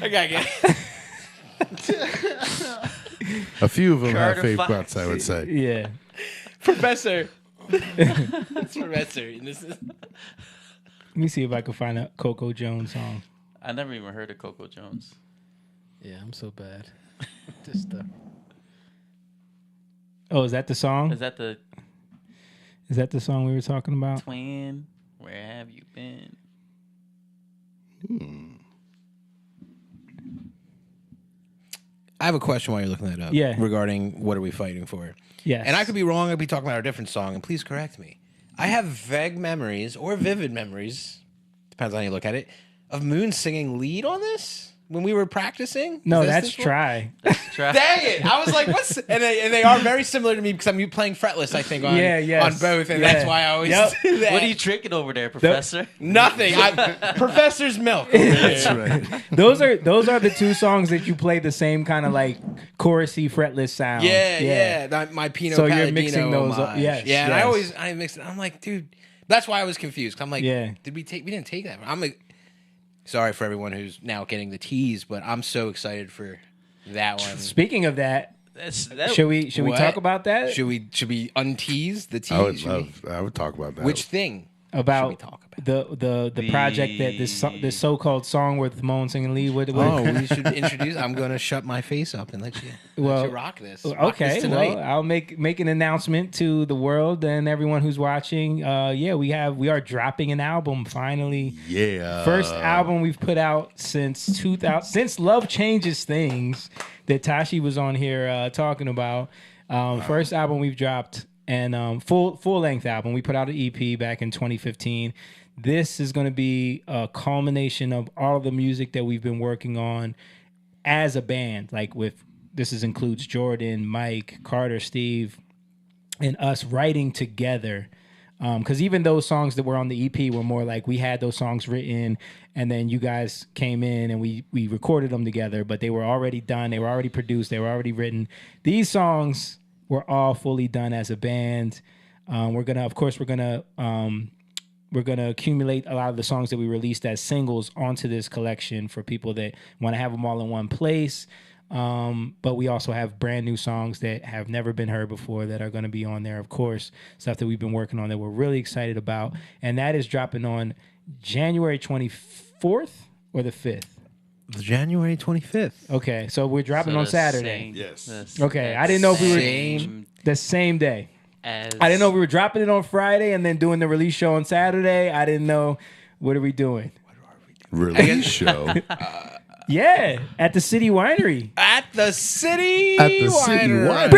I gotta get. A few of them have Carter fake Fox. butts, I would say. Yeah. Professor. It's Professor. And this is. Let me see if I can find a Coco Jones song. I never even heard of Coco Jones. Yeah, I'm so bad. This stuff. Oh, is that the song? Is that the Is that the song we were talking about? twin? Where have you been? I have a question while you're looking that up. Yeah. Regarding what are we fighting for? Yes. And I could be wrong. I'd be talking about a different song, and please correct me. I have vague memories or vivid memories, depends on how you look at it, of Moon singing lead on this when we were practicing. No, Is this that's this one? Try. Try. Dang it! I was like, "What's?" And they are very similar to me because I'm playing fretless. I think on on both, and that's why I always do that. What are you tricking over there, Professor? Nothing. Professor's milk. Over That's there. right. Those are the two songs that you play the same kind of like chorusy fretless sound. Yeah. My Pinot So you're Palladino mixing those up- homage. yes, Yeah, and yes. I mix it. I'm like, dude, that's why I was confused. 'Cause I'm like, Yeah. we didn't take that. I'm like, sorry for everyone who's now getting the tease, but I'm so excited for that one. Speaking of that, Should we What? talk about that? Should we untease the tease? I would talk about that. Which thing? About should we talk about? the project that this so-called song with Moan singing lead with. We should introduce. I'm going to shut my face up and let you rock this. Rock Okay, this tonight. well, I'll make an announcement to the world and everyone who's watching. We are dropping an album finally. Yeah. First album we've put out since 2000, since Love Changes Things, that Tashi was on here talking about. First album we've dropped, and full length album. We put out an EP back in 2015. This is going to be a culmination of all of the music that we've been working on as a band. Includes Jordan, Mike, Carter, Steve, and us writing together. Because even those songs that were on the EP were more like we had those songs written, and then you guys came in and we recorded them together, but they were already done, they were already produced, they were already written. These songs were all fully done as a band. We're gonna accumulate a lot of the songs that we released as singles onto this collection for people that want to have them all in one place. But we also have brand new songs that have never been heard before that are going to be on there, of course, stuff that we've been working on that we're really excited about. And that is dropping on January 24th or the 5th. January 25th. Okay, so we're dropping on Saturday. Yes. Okay, I didn't know if we were the same day. I didn't know if we were dropping it on Friday and then doing the release show on Saturday. I didn't know. What are we doing? Release show. Yeah, at the City Winery. At the City Winery.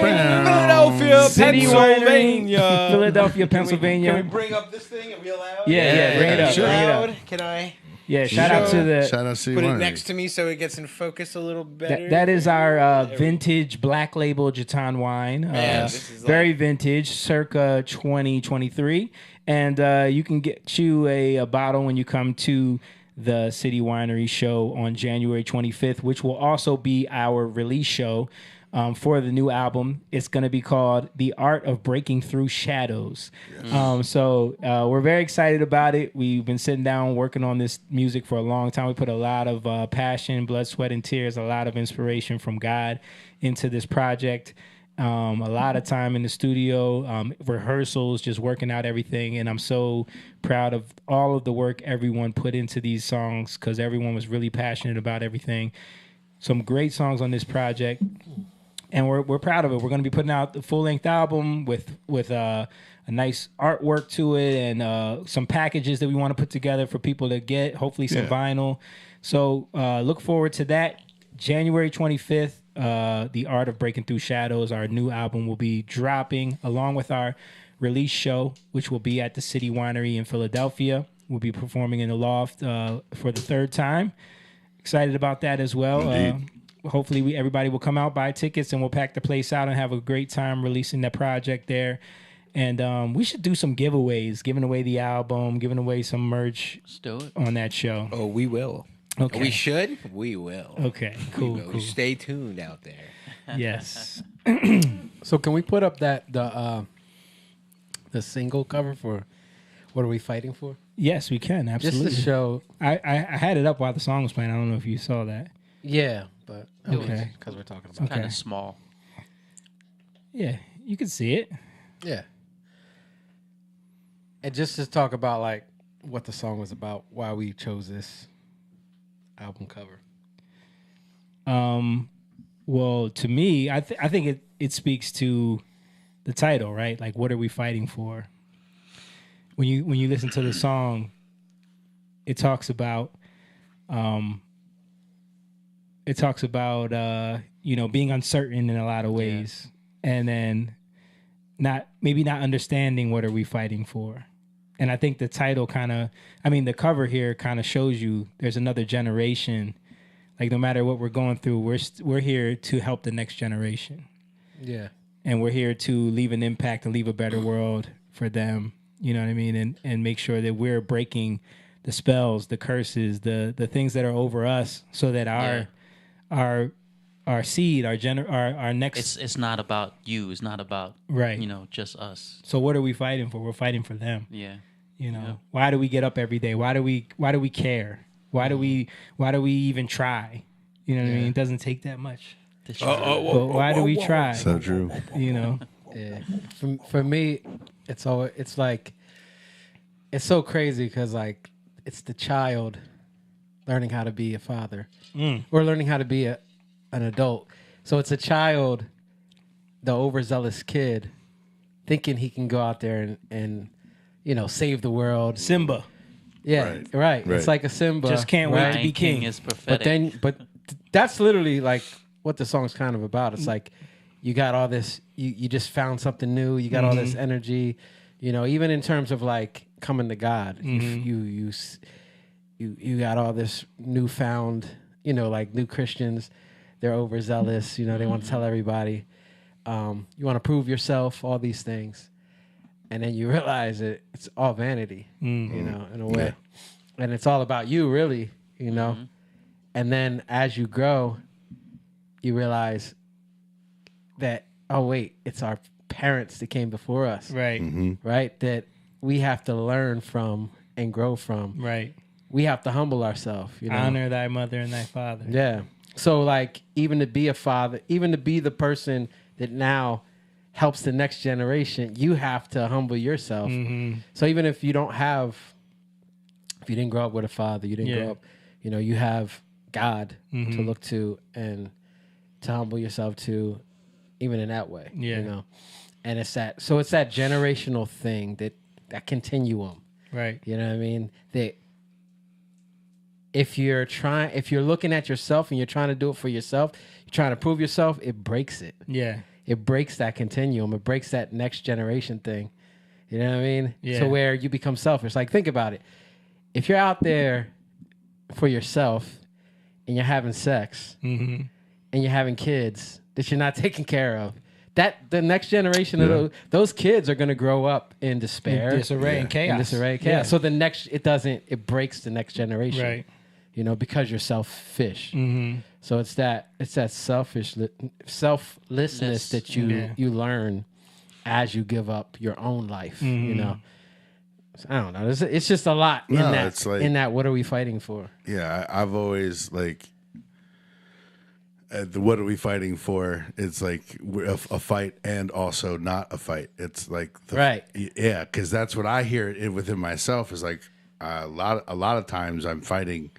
Philadelphia, City Pennsylvania. Winery, Philadelphia, Pennsylvania. Can we bring up this thing? Are we allowed? Yeah, bring it up. sure. Bring it up. Allowed? Can I Yeah, shout out to Shout out City put it Winery. next to me so it gets in focus a little better? that is our vintage black label JUTAUN wine. Man, this is very vintage, circa 2023. And you can get you a bottle when you come to the City Winery show on January 25th, which will also be our release show for the new album. It's going to be called The Art of Breaking Through Shadows. So we're very excited about it. We've been sitting down working on this music for a long time. We put a lot of passion, blood, sweat, and tears, a lot of inspiration from God into this project. A lot of time in the studio, rehearsals, just working out everything. And I'm so proud of all of the work everyone put into these songs because everyone was really passionate about everything. Some great songs on this project. And we're proud of it. We're going to be putting out the full-length album with a nice artwork to it and some packages that we want to put together for people to get, hopefully some vinyl. So look forward to that. January 25th, The Art of Breaking Through Shadows, our new album, will be dropping along with our release show, which will be at the City Winery in Philadelphia. We'll be performing in the Loft for the third time. Excited about that as well. Hopefully everybody will come out, buy tickets, and we'll pack the place out and have a great time releasing that project there. And we should do some giveaways, giving away the album, giving away some merch on that show. Oh, we will. Okay. We should? We will. Okay, cool, We will. cool. Stay tuned out there. Yes. So can we put up the single cover for What Are We Fighting For? Yes, we can, absolutely. Just to show. I had it up while the song was playing. I don't know if you saw that. Yeah, but Okay. because we're talking about Kind of small. Yeah, you can see it. Yeah. And just to talk about like what the song was about, why we chose this album cover. Well, to me, I think it speaks to the title, right? Like, what are we fighting for? When you listen to the song, it talks about being uncertain in a lot of ways, and then not understanding what are we fighting for. And I think the title the cover here kind of shows you there's another generation. Like, no matter what we're going through, we're here to help the next generation. Yeah. And we're here to leave an impact and leave a better world for them. You know what I mean? And make sure that we're breaking the spells, the curses, the things that are over us, so that our seed, our next. It's not about you. It's not about Right. just us. So what are we fighting for? We're fighting for them. Yeah. Why do we get up every day? Why do we care? Why do we even try? You know what I mean? It doesn't take that much. But why do we try? So true. You know? Yeah. For me, it's like it's so crazy because like it's the child learning how to be a father or learning how to be an adult. So it's a child, the overzealous kid, thinking he can go out there and save the world. Simba. Yeah, right. It's like a Simba. Just can't wait to Lion be king. is prophetic. But that's literally like what the song's kind of about. It's like you got all this, you just found something new. You got all this energy, even in terms of like coming to God. You got all this newfound, like new Christians. They're overzealous. They want to tell everybody. You want to prove yourself. All these things. And then you realize that it's all vanity, in a way. Yeah. And it's all about you, really, And then as you grow, you realize that, oh, wait, it's our parents that came before us. Right. Right? That we have to learn from and grow from. Right. We have to humble ourselves. Honor thy mother and thy father. Yeah. So, like, even to be a father, even to be the person that now helps the next generation, you have to humble yourself. So even if you didn't grow up with a father, you didn't grow up, you have God to look to and to humble yourself to, even in that way. And it's that generational thing, that continuum. Right. You know what I mean? That if you're looking at yourself and you're trying to do it for yourself, you're trying to prove yourself, it breaks it. Yeah. It breaks that continuum. It breaks that next generation thing. You know what I mean? Yeah. So where you become selfish. Like, think about it. If you're out there for yourself and you're having sex and you're having kids that you're not taking care of, the next generation of those kids are going to grow up in despair, disarray and chaos. Yeah. So it breaks the next generation. Right. Because you're selfish. So it's that selflessness that you learn as you give up your own life. So I don't know. It's just a lot in that. It's like, in that, what are we fighting for? Yeah, I've always like. What are we fighting for? It's like a fight and also not a fight. It's like right. Yeah, because that's what I hear within myself. Is like a lot of times I'm fighting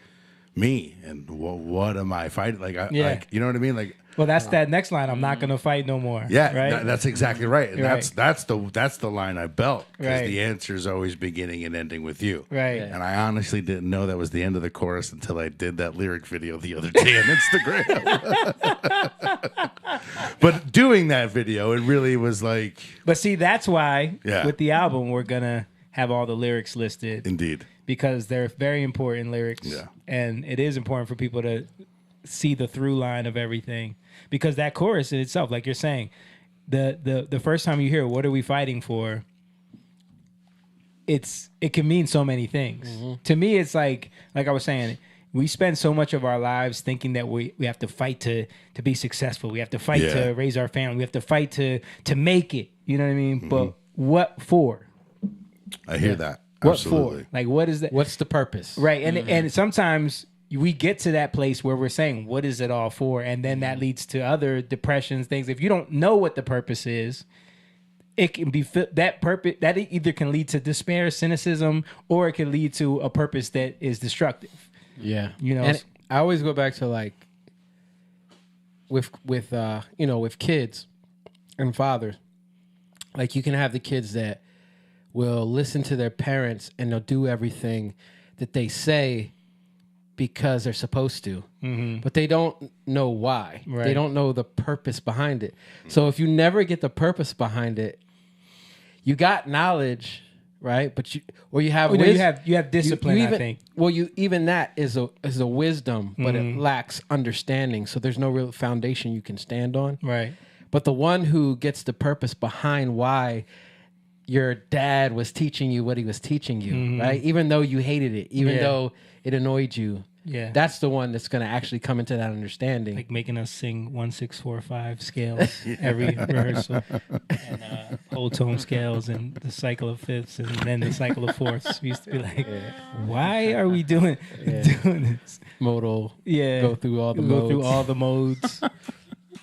me, and what am I fighting? Like, like, you know what I mean? Like, well, that's that next line. I'm not gonna fight no more. Yeah, right. That's exactly right. And right. that's the line I belt, because right. the answer is always beginning and ending with you. Right. And I honestly didn't know that was the end of the chorus until I did that lyric video the other day on Instagram. But doing that video, it really was like. But see, that's why with the album we're gonna have all the lyrics listed. Indeed. Because they're very important lyrics. Yeah. And it is important for people to see the through line of everything. Because that chorus in itself, like you're saying, the first time you hear "What are we fighting for?" it can mean so many things. To me, it's like I was saying, we spend so much of our lives thinking that we have to fight to be successful. We have to fight to raise our family. We have to fight to make it. You know what I mean? But what for? I hear that. What Absolutely. for? Like, what is that? What's the purpose? Right. And sometimes we get to that place where we're saying, what is it all for? And then that leads to other depressions, things. If you don't know what the purpose is, it can be that purpose that either can lead to despair, cynicism, or it can lead to a purpose that is destructive. Yeah. And I always go back to like with kids and fathers. Like, you can have the kids that will listen to their parents and they'll do everything that they say because they're supposed to, but they don't know why. Right. They don't know the purpose behind it. So if you never get the purpose behind it, you got knowledge, right? But you have you have discipline. I think. Well, even that is a wisdom, but it lacks understanding. So there's no real foundation you can stand on. Right. But the one who gets the purpose behind why your dad was teaching you what he was teaching you, right? Even though you hated it, even though it annoyed you, that's the one that's going to actually come into that understanding. Like making us sing 1, 6, 4, 5 scales every rehearsal, and whole tone scales, and the cycle of fifths, and then the cycle of fourths. We used to be like, why are we doing this? Modal. Yeah. Go through all the modes.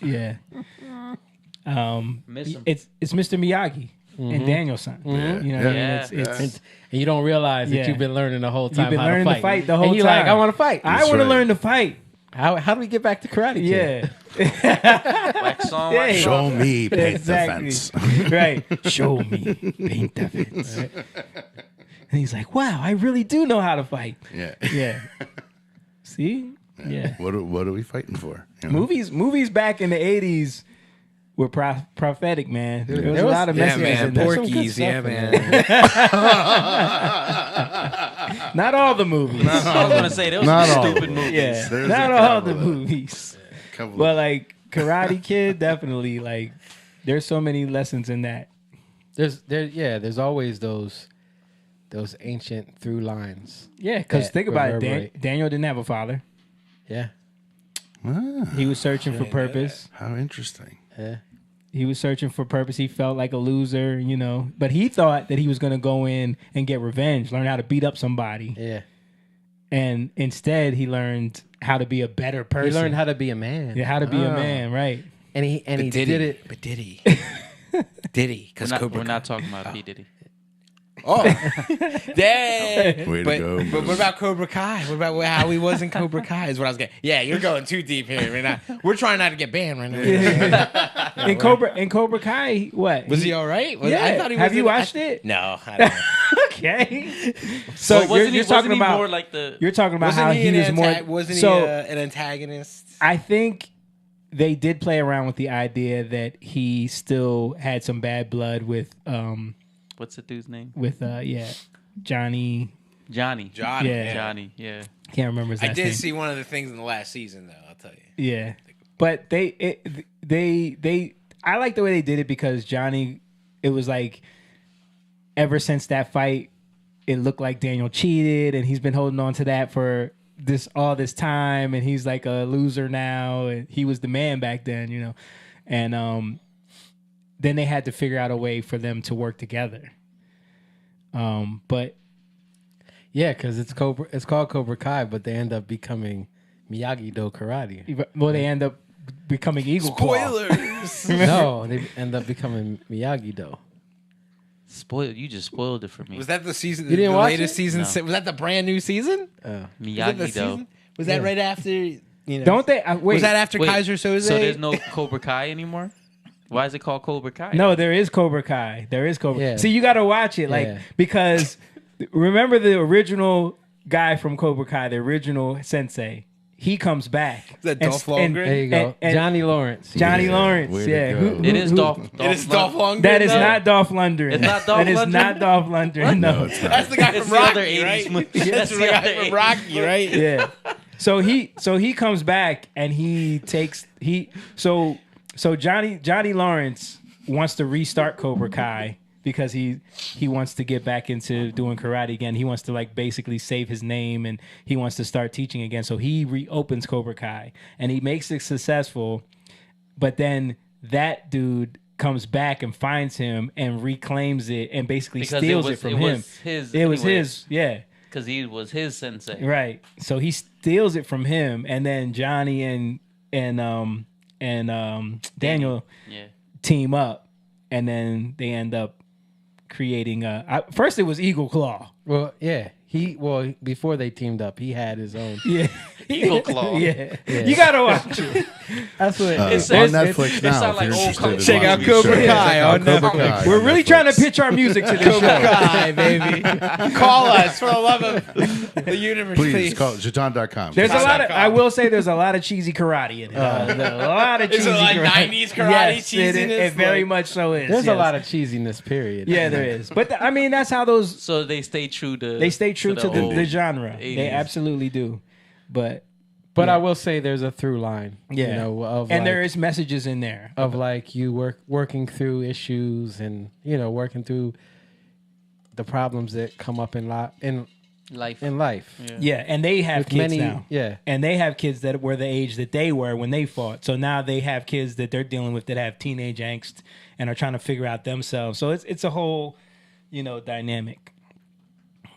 Yeah. Miss him. It's Mr. Miyagi and Daniel-san. You know what I mean? Yeah. It's And you don't realize that Yeah. you've been learning the whole time. You've been how learning to to fight the whole and you're time. like, I want to fight. I want to right. learn to fight. How do we get back to Karate Kid? Yeah. Wax on, Yeah. wax off. Show me paint Exactly. the fence. Right. Show me. Paint the fence. Right? And he's like, wow, I really do know how to fight. Yeah. Yeah. See? Yeah. What are we fighting for? You know? Movies back in the 80s were prophetic, man. There was a lot of Yeah, messages man. in there. Porky's, yeah, stuff in man. Not all the movies. I was gonna say those Not were all. stupid movies. Yeah. There's Not a all couple the of- movies. Couple But of- like Karate Kid, definitely like there's so many lessons in that. There's always those ancient through lines. Yeah, because That think about it. reverberate. Daniel didn't have a father. Yeah. He was searching for purpose. How interesting. Yeah. He was searching for purpose. He felt like a loser, you know. But he thought that he was going to go in and get revenge, learn how to beat up somebody. Yeah. And instead, he learned how to be a better person. He learned how to be a man. Yeah, how to be a man, right? And he But did it. But did he? Did he? Because We're not talking about P. Diddy. Oh, dang! Way to go, But what about Cobra Kai? What about how he was in Cobra Kai? Is what I was getting. Yeah, you're going too deep here right now. We're trying not to get banned right now. In Cobra Kai, what? Was he all right? Yeah. I thought he was. Have you watched it? No, I don't know. Okay. So Well, wasn't you're he talking about more like the? you're talking about Wasn't how he he an was more. Wasn't so he an antagonist? I think they did play around with the idea that he still had some bad blood with What's the dude's name? Johnny. Johnny. Johnny. Yeah. Johnny. Yeah. Can't remember his I last did name. see one of the things in the last season, though. I'll tell you. Yeah, but they I like the way they did it because Johnny, it was like ever since that fight, it looked like Daniel cheated, and he's been holding on to that for all this time, and he's like a loser now. And he was the man back then, you know, and then they had to figure out a way for them to work together. But Yeah, because it's called Cobra Kai, but they end up becoming Miyagi-Do karate. well, they end up becoming Eagle Claw. Spoilers. No, they end up becoming Miyagi-Do. Spoiled. You just spoiled it for me. Was that the season? You didn't the watch latest it? season? No. Was that the brand new season? Was that the Miyagi though. season? Was that right after? You know, Don't they? Wait, was that after Wait, Kaiser Soze? So there's no Cobra Kai anymore? Why is it called Cobra Kai? No, there is Cobra Kai. There is Cobra. Yeah. See, you got to watch it, like Yeah. because remember the original guy from Cobra Kai, the original sensei. He comes back. Is that And- Dolph and- Lundgren? There you go. and- Johnny Lawrence. Johnny Yeah, Lawrence. way to Yeah, go. It is Dolph. It is Dolph Lundgren. That is though? not Dolph Lundgren. It's not Dolph That is Lundgren? not Dolph Lundgren. No. it's not. That's the guy It's from the other Rocky, 80s right? movie. That's That's the the guy other from 80s. Rocky, right? Yeah. So he comes back and so Johnny Lawrence wants to restart Cobra Kai because he wants to get back into doing karate again. He wants to like basically save his name and he wants to start teaching again. So he reopens Cobra Kai and he makes it successful. But then that dude comes back and finds him and reclaims it and basically Because steals it from him. was his. It was anyway, his, yeah. Because he was his sensei. Right. So he steals it from him, and then Johnny and Daniel Yeah. team up, and then they end up creating first it was Eagle Claw. Well, yeah. Before they teamed up, he had his own. Yeah. Eagle Claw. Yeah. You gotta watch it. That's what It's- on it's- Netflix it now. sound if like you're old interested in Coco. Check out watching, Cobra sure. Kai Check out on Cobra Netflix. Kai We're on really Netflix. trying to pitch our music to this show. Guy, baby. Call us for the love of the universe, Please, please. it's called JUTAUN.com. There's a lot of. .com. I will say there's a lot of cheesy karate in it. A lot of cheesy Is it like karate. 90s karate Yes, cheesiness? It very Like- much so is. There's yes. a lot of cheesiness, period. Yeah, there is. But I mean, that's how those So they stay true to. they stay true to old the genre. 80s. They absolutely do. But But I will say there's a through line. yeah, You know, of and like, there is messages in there. of like you working through issues and working through the problems that come up in life. life. Yeah, and they have With kids many- now. yeah. And they have kids that were the age that they were when they fought. So now they have kids that they're dealing with that have teenage angst and are trying to figure out themselves. So it's a whole, dynamic.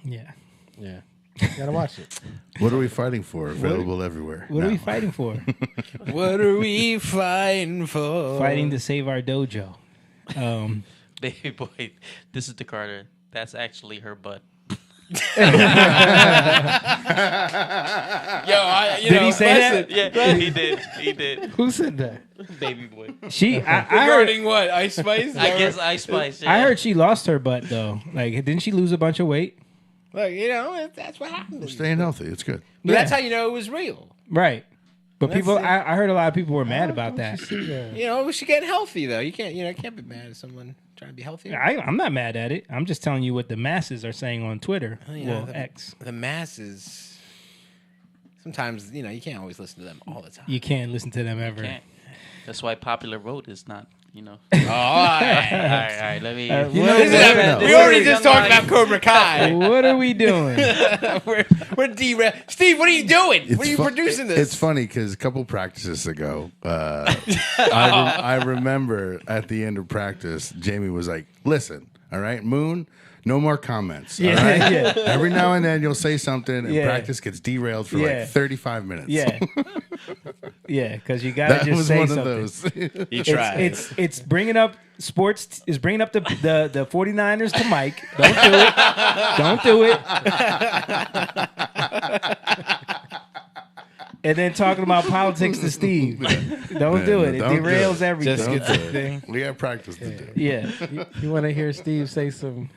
Yeah. Yeah. You gotta watch it. What are we fighting for? Available everywhere. What are now. we fighting for? What are we fighting for? Fighting to save our dojo. Baby boy, this is the Carter. That's actually her butt. Yo, Did he say that? Yeah, he did. He did. Who said that? Baby boy. I heard. Regarding what? Ice Spice? I guess Ice Spice. Yeah. I heard she lost her butt though. Like, didn't she lose a bunch of weight? Look, that's what happens. Staying healthy. It's good. But that's how you know it was real. Right. But That's people, it. I heard a lot of people were mad about that. She's getting healthy though. You can't be mad at someone trying to be healthy. I'm not mad at it. I'm just telling you what the masses are saying on Twitter. X. The masses. Sometimes you can't always listen to them all the time. You can't listen to them ever. Can't. That's why popular vote is not, Oh, all right. all right. Let me. We already just talked about Cobra Kai. What are we doing? we're derailed. Steve, what are you doing? What are you producing this? It's funny because a couple practices ago, I remember at the end of practice, Jamie was like, "Listen, all right, Moon, no more comments. All right? Yeah. Every now and then you'll say something, and Yeah. practice gets derailed for Yeah. like 35 minutes." Yeah. Yeah, because you got to That just was say one something. of those. You tried. It's bringing up sports, is bringing up the 49ers to Mike. Don't do it. Don't do it. And then talking about politics to Steve. Don't do it. It don't do derails it. everything. Just get Don't do it. We got practice to do. Yeah. You want to hear Steve say some?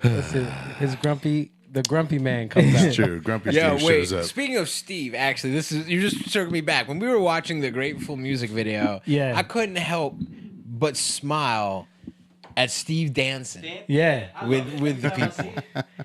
What's his grumpy? The grumpy man comes out. It's true. Grumpy Yeah, Steve wait. shows up. Speaking of Steve, actually, you just circled me back. When we were watching the Grateful music video, Yeah. I couldn't help but smile at Steve dancing Yeah. with the people.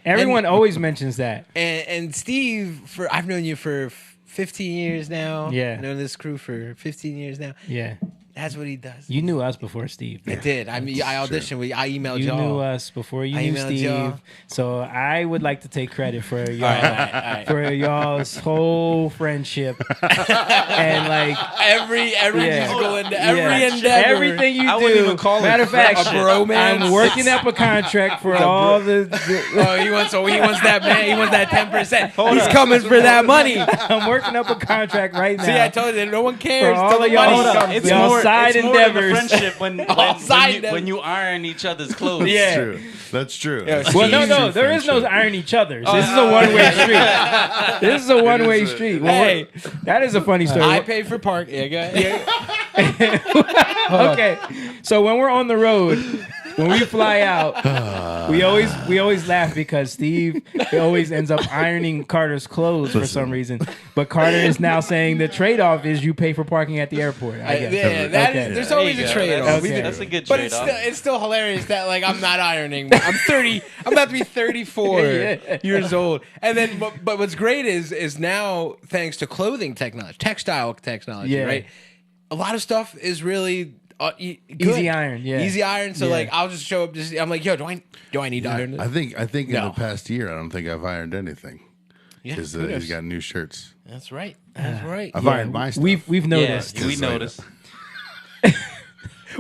Everyone always mentions that. And Steve, I've known you for 15 years now. Yeah. I've known this crew for 15 years now. Yeah. That's what he does. You knew us before Steve. I did. I mean, I auditioned. I emailed You y'all. knew us before you I knew emailed Steve. y'all. So I would like to take credit for y'all All right. for y'all's whole friendship and like Every Yeah. musical endeavor, yeah, every endeavor. everything you I do. wouldn't even call it Matter of fact, a bromance. I'm working up a contract for all the Oh, he wants that man. He wants that 10%. He's coming for that money. I'm working up a contract right now. See, I told you, no one cares. For all till the of y'all- money Hold up. comes. It's Y'all more, side it's more of a endeavors. friendship when Side you iron each other's clothes. Yeah. True. That's true. Yeah, That's Well, true. no, True there is no friendship. iron each other. This is a one-way street. This is a one-way a- street. Hey. That is a funny story. I pay for park. Yeah, go ahead. Okay, so when we're on the road, when we fly out, we always laugh because Steve always ends up ironing Carter's clothes for some reason. But Carter is now saying the trade-off is you pay for parking at the airport. I guess. There's always a trade-off. Okay. That's a good But it's trade-off. still hilarious that like I'm not ironing. I'm 30. I'm about to be 34 Yeah. years old. And then, but what's great is now thanks to clothing technology, textile technology, Yeah. right? A lot of stuff is really good. Easy iron, yeah. Easy iron. So Yeah. like I'll just show up. I'm like, yo, do I need to iron this? I think in No. the past year, I don't think I've ironed anything. Yeah, He's kudos. got new shirts. That's right. That's right. I've ironed my stuff. We've noticed. Yeah, we It's like- noticed.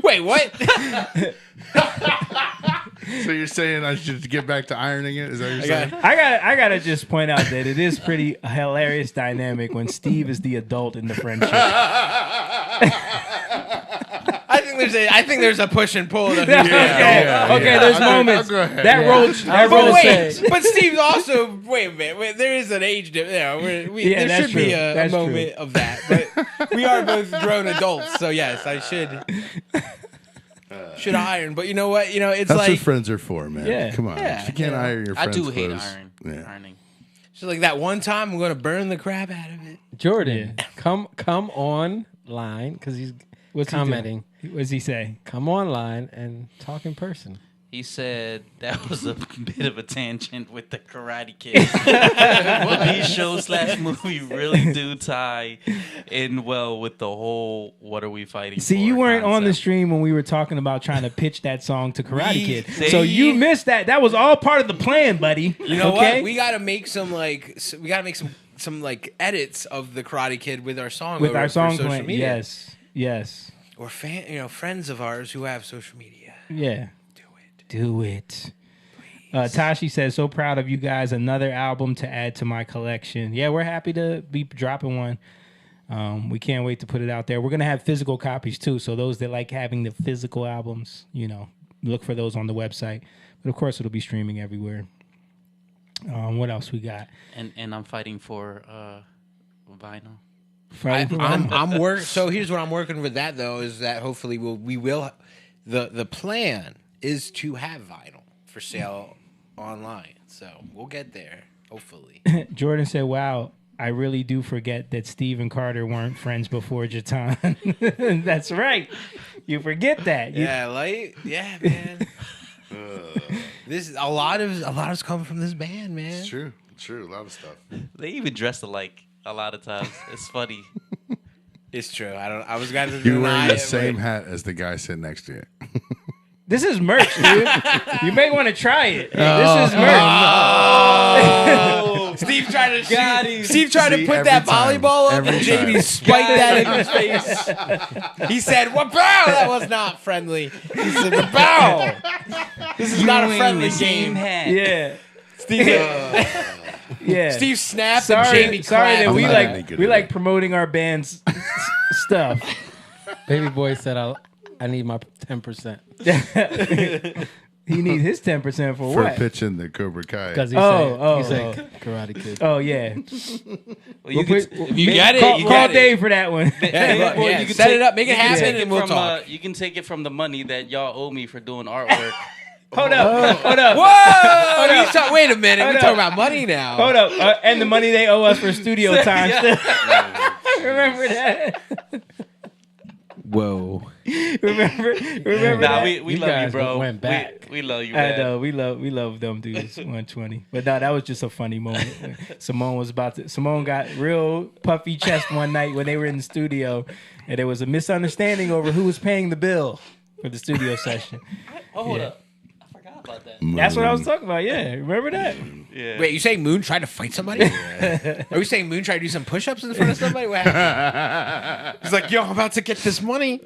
Wait, what? So you're saying I should get back to ironing it? Is that what you're saying? I gotta just point out that it is pretty hilarious dynamic when Steve is the adult in the friendship. I think there's a push and pull. Okay, there's moments I'll go ahead. that Yeah. rolls. That But rolls. wait, but Steve's also wait a minute. There is an age difference. Yeah, There that's should be true. a That's moment true. of that. But we are both grown adults, so yes, I should iron. But you know what? It's That's what like friends are for, man. Yeah. Come on. Yeah. If you can't iron your I friends' do hate clothes, ironing. so like that one time I'm going to burn the crap out of it. Jordan, come online because he's What's he commenting. What does he say? Come online and talk in person. He said that was a bit of a tangent with the Karate Kid. But these shows / movie really do tie in well with the whole "What are we fighting See, for?" you weren't on the concept. stream when we were talking about trying to pitch that song to Karate We- Kid. see? So you missed that. That was all part of the plan, buddy. You know okay? what? We got to make some edits of the Karate Kid with our song With over our for song social plan. media. Yes. Or friends of ours who have social media. Yeah. Do it. Do it. Tashi says, so proud of you guys. Another album to add to my collection. Yeah, we're happy to be dropping one. We can't wait to put it out there. We're going to have physical copies too. So those that like having the physical albums, look for those on the website. But of course, it'll be streaming everywhere. What else we got? And I'm fighting for vinyl. I'm working. So here's what I'm working with that though is that hopefully we will. The plan is to have vinyl for sale online. So we'll get there hopefully. Jordan said, "Wow, I really do forget that Steve and Carter weren't friends before JUTAUN." That's right. You forget that. Yeah, man. This is a lot of coming from this band, man. It's true. A lot of stuff. They even dress alike a lot of times. It's funny. It's true. I was going to You're wearing deny the it, same but- hat as the guy sitting next to you. This is merch, dude. You may want to try it. This is merch. Steve tried to Got him. Steve tried to See, put every that time. volleyball up, Every and JB time. spiked that in his face. He said, "What bow? That was not friendly." He said, "The bow. This is not a friendly game." Hat. Yeah. Steve, Yeah. Steve snapped Sorry, and Jamie sorry that clapped. we I'm not any like good we at like it. promoting our band's stuff. Baby boy said I need my 10% He needs his 10% for For what? pitching the Cobra Kai. because he Oh, said Karate Kid. Oh yeah. Well, you could, You got it. Call, You call got it. Dave for that one. Yeah, Well, yeah, you can set take- it up, make it you can happen, take and we'll from, talk. you can take it from the money that y'all owe me for doing artwork. Hold up. Whoa! Wait a minute. Hold We're up. talking about money now. Hold up. And the money they owe us for studio time. Remember that? Whoa. Remember Nah, that? we You love you, guys bro. went back. We love you, I man. know we love them dudes. 120, but no, that was just a funny moment. Simone got real puffy chest one night when they were in the studio, and there was a misunderstanding over who was paying the bill for the studio session. Oh, hold Yeah. up. I forgot about that. That's what I was talking about. Yeah, remember that? Yeah. Wait, you saying Moon tried to fight somebody? Are we saying Moon tried to do some push-ups in front of somebody? What happened? He's like, yo, I'm about to get this money.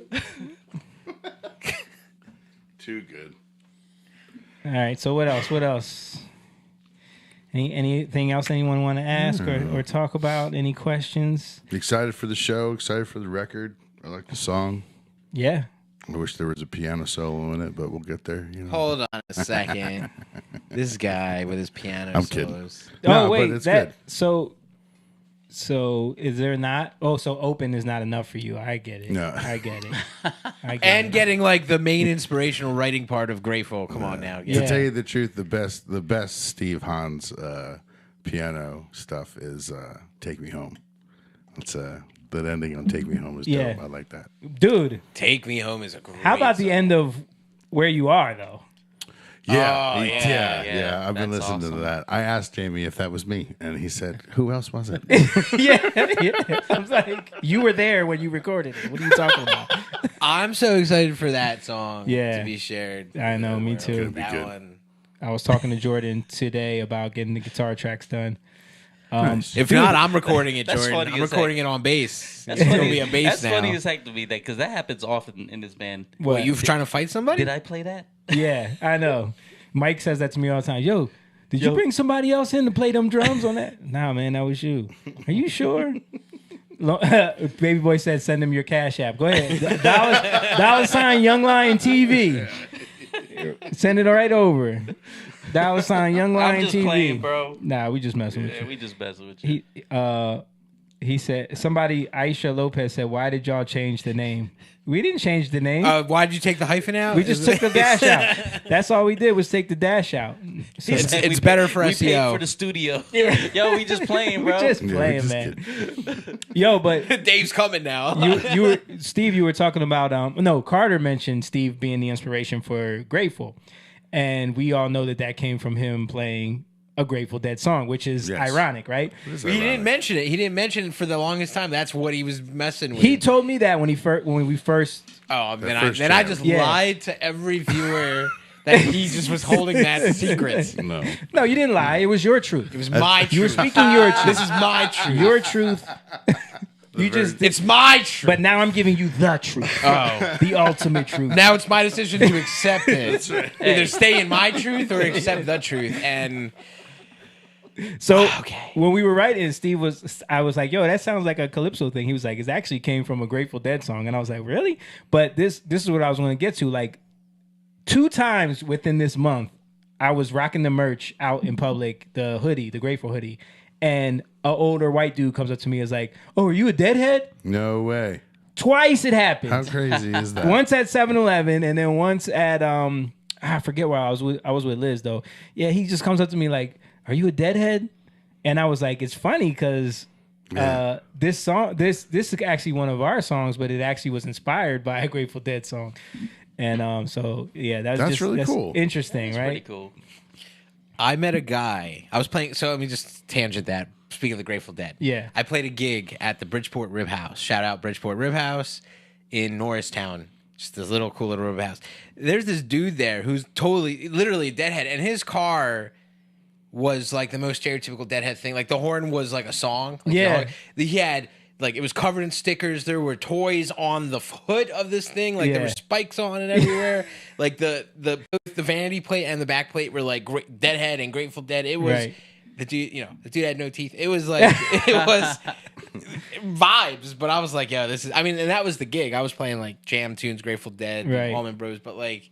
Too good. All right. So what else? Anything else anyone want to ask or talk about? Any questions? Excited for the show. Excited for the record. I like the song. Yeah. I wish there was a piano solo in it, but we'll get there. Hold on a second. This guy with his piano I'm kidding. solos. No, Oh wait, but it's that good. so is there not? Oh, so open is not enough for you. I get it. No. I get it. I get And it. getting like the main inspirational writing part of Grateful. Come on now. Yeah. To tell you the truth, the best Steve Hans piano stuff is "Take Me Home." It's that ending on "Take Me Home" is Yeah. dope. I like that. Dude, Take Me Home is a great how about the song. end of Where You Are though? Yeah, Oh, yeah. I've been that's listening awesome. to that. I asked Jamie if that was me, and he said, "Who else was it?" yeah. I was like, you were there when you recorded it. What are you talking about? I'm so excited for that song Yeah. to be shared. I know, me too. Gonna be That good. one. I was talking to Jordan today about getting the guitar tracks done. If not, I'm recording it, That's Jordan. funny I'm as recording it on bass. That's It's funny. gonna be a bass That's now. funny as heck to me because that happens often in this band. What, you trying to fight somebody? Did I play that? Yeah, I know. Mike says that to me all the time. Yo, did you bring somebody else in to play them drums on that? Nah, man, that was you. Are you sure? Baby boy said, send him your cash app. Go ahead. $ Young Lion TV. Send it right over. $ Young Lion I'm just TV. playing, bro. Nah, we just messing with Yeah, you. we just messing with you. He said, Aisha Lopez said, why did y'all change the name? We didn't change the name. Why'd you take the hyphen out? We just took the dash out. That's all we did was take the dash out. So It's better for we SEO. paid for the studio. Yo, we just playing, we're bro. just Yeah, playing, just man. kidding. Yo, but Dave's coming now. you were Steve. You were talking about no. Carter mentioned Steve being the inspiration for Grateful, and we all know that came from him playing a Grateful Dead song, which is Yes. ironic, right? It is He ironic. didn't mention it. He didn't mention it for the longest time. That's what he was messing with. He told me that when we first. Oh, then first I jam. just Yeah. lied to every viewer that he just was holding that secret. No. No, you didn't lie. It was your truth. It was my truth. You were speaking your truth. This is my truth. Your truth. You just It's my truth. But now I'm giving you the truth. Oh. The ultimate truth. Now it's my decision to accept it. That's right. Either stay in my truth or accept the truth. And So Okay. when we were writing, I was like, yo, that sounds like a Calypso thing. He was like, it actually came from a Grateful Dead song. And I was like, really? But this is what I was going to get to. Like 2 times within this month, I was rocking the merch out in public, the hoodie, the Grateful hoodie. And an older white dude comes up to me and is like, oh, are you a Deadhead? No way. Twice it happened. How crazy is that? Once at 7-Eleven and then once at I forget where I was with Liz though. Yeah, he just comes up to me like, "Are you a Deadhead?" And I was like, it's funny because this song, this is actually one of our songs, but it actually was inspired by a Grateful Dead song. And so yeah, that's really cool. Interesting, Pretty right? cool. I met a guy. I was playing. So let me just tangent that. Speaking of the Grateful Dead. Yeah. I played a gig at the Bridgeport Rib House. Shout out Bridgeport Rib House in Norristown. Just this little cool little rib house. There's this dude there who's literally a Deadhead. And his car was like the most stereotypical Deadhead thing. Like the horn was like a song. Like Yeah. He had, like, it was covered in stickers. There were toys on the hood of this thing. Like there Yeah. were spikes on it everywhere. Like both the vanity plate and the back plate were like Deadhead and Grateful Dead. It was Right. the dude had no teeth. It was like it was vibes. But I was like, yo, this is. I mean, and that was the gig. I was playing like jam tunes, Grateful Dead, Right. Allman Bros. But like,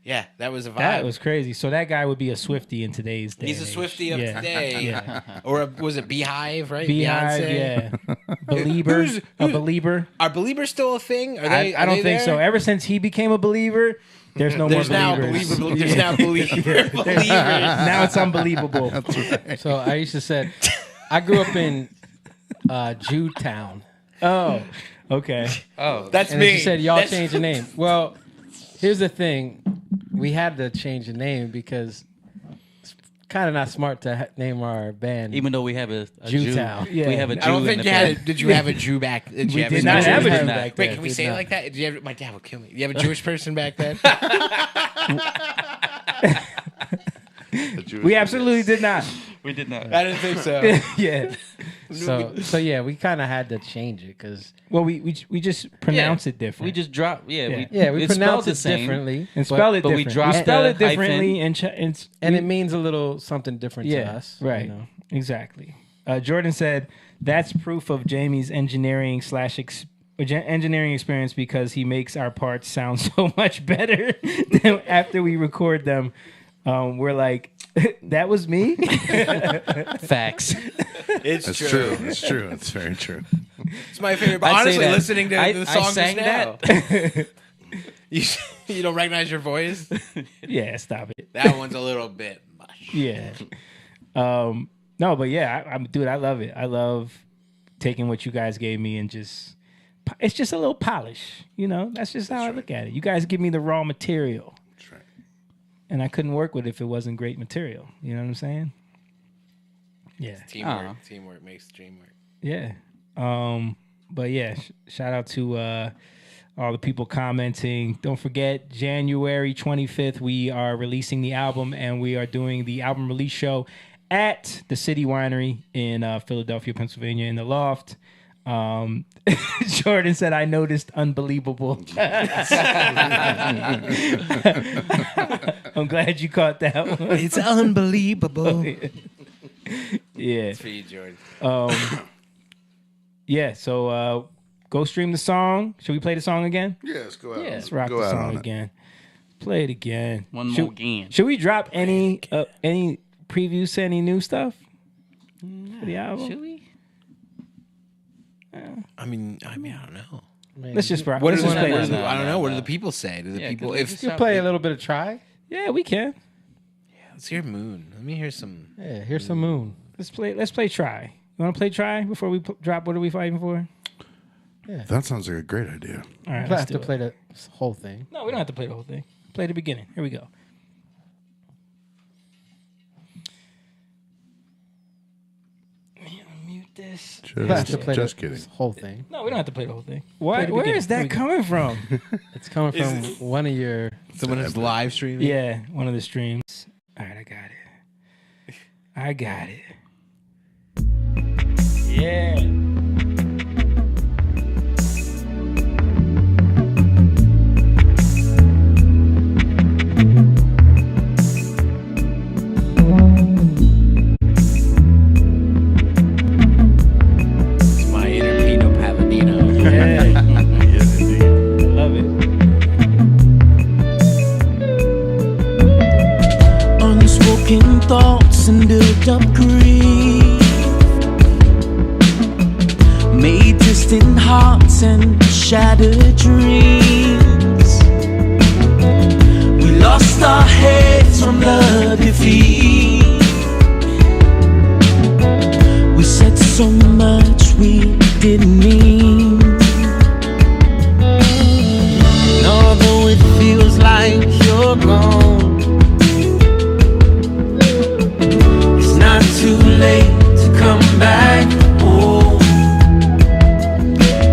yeah, that was a vibe. That was crazy. So that guy would be a Swiftie in today's day. He's a Swiftie of today. Yeah. Or was it Beehive? Right? Beehive, Beyonce? yeah. Believer, a believer. Are believers still a thing? Are I they? don't think so. Ever since he became a believer, there's no There's more now believers. believable. There's now believers. Now it's unbelievable. So I used to say, I grew up in JUTAUN. Oh, okay. Oh, That's And me. then she said, y'all That's- change the name. Well, here's the thing. We had to change the name because it's kind of not smart to name our band. even though we have a JUTAUN. Jew, Yeah. we have a Jew I don't in think the you had. band. Did you have a Jew back? Did you We have did a not Jew have a back Jew then? back Wait, then. can we Did say it not. like that? Do you have? My dad will kill me. Do you have a Jewish person back then? We absolutely did not. We did not. I didn't think so. Yeah. So yeah, we kind of had to change it because Well, we just pronounce it different. We just dropped. Yeah, Yeah. we it's pronounce spelled it the same. differently, and spell it but we different. dropped spell the it differently hyphen. and it means a little something different to us. Right. You know? Exactly. Jordan said that's proof of Jamie's engineering experience because he makes our parts sound so much better than after we record them. We're like, that was me. Facts. It's It's true. It's true. It's very true. It's my favorite. But I'd say honestly, that. listening to the song I sang just now, you don't recognize your voice. Yeah, stop it. That one's a little bit much. Yeah. No, but yeah, dude, I love it. I love taking what you guys gave me and it's just a little polish, you know? That's just how I look at it. You guys give me the raw material. That's right. And I couldn't work with it if it wasn't great material. You know what I'm saying? Yeah. Teamwork makes the dream work. Yeah. But yeah, shout out to all the people commenting. Don't forget, January 25th, we are releasing the album and we are doing the album release show at the City Winery in Philadelphia, Pennsylvania, in the Loft. Jordan said, I noticed unbelievable. I'm glad you caught that one. It's unbelievable. Yeah. It's for you, Jordan. Yeah, so go stream the song. Should we play the song again? Yeah, let's go out. Yeah, let's rock go the out song on it. again. Play it again. One more again. Should we drop any previews to any new stuff for the album? Should we? I mean, I don't know. Let's just rock. What Let's is just play no, this. no, I don't know. What do no. the people say? Do the Yeah, people 'cause if You play a little bit of Try. Yeah, we can. let's hear Moon. Let me hear some. Yeah, here's some Moon. Let's play Try. You want to play Try before we drop What Are We Fighting For? That sounds like a great idea. All right, I let's have do to it. play the whole thing. No, we don't have to play the whole thing. Play the beginning. Here we go. Mute this. I have to play Just the kidding. whole thing. No, we don't have to play the whole thing. Why? the Where beginning. is Here we that go. coming from? It's coming from one of your. Someone who's live streaming. Yeah, one of the streams. All right, I got it. I got it. Yeah. thoughts and built up grief, made distant hearts and shattered dreams. We lost our heads from the defeat. We said so much we didn't mean. And although it feels like you're gone, it's not too late to come back home.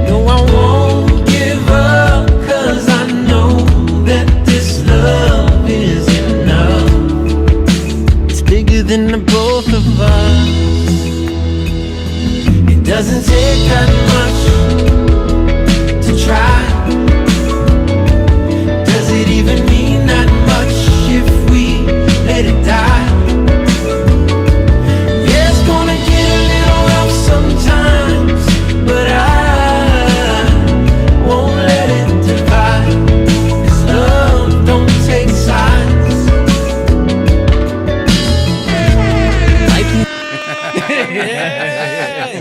No, I won't give up, 'cause I know that this love is enough. It's bigger than the both of us. It doesn't take that much to try. Does it even mean that much if we let it die? Yeah, it's gonna get a little rough sometimes, but I won't let it divide. 'Cause love don't take sides.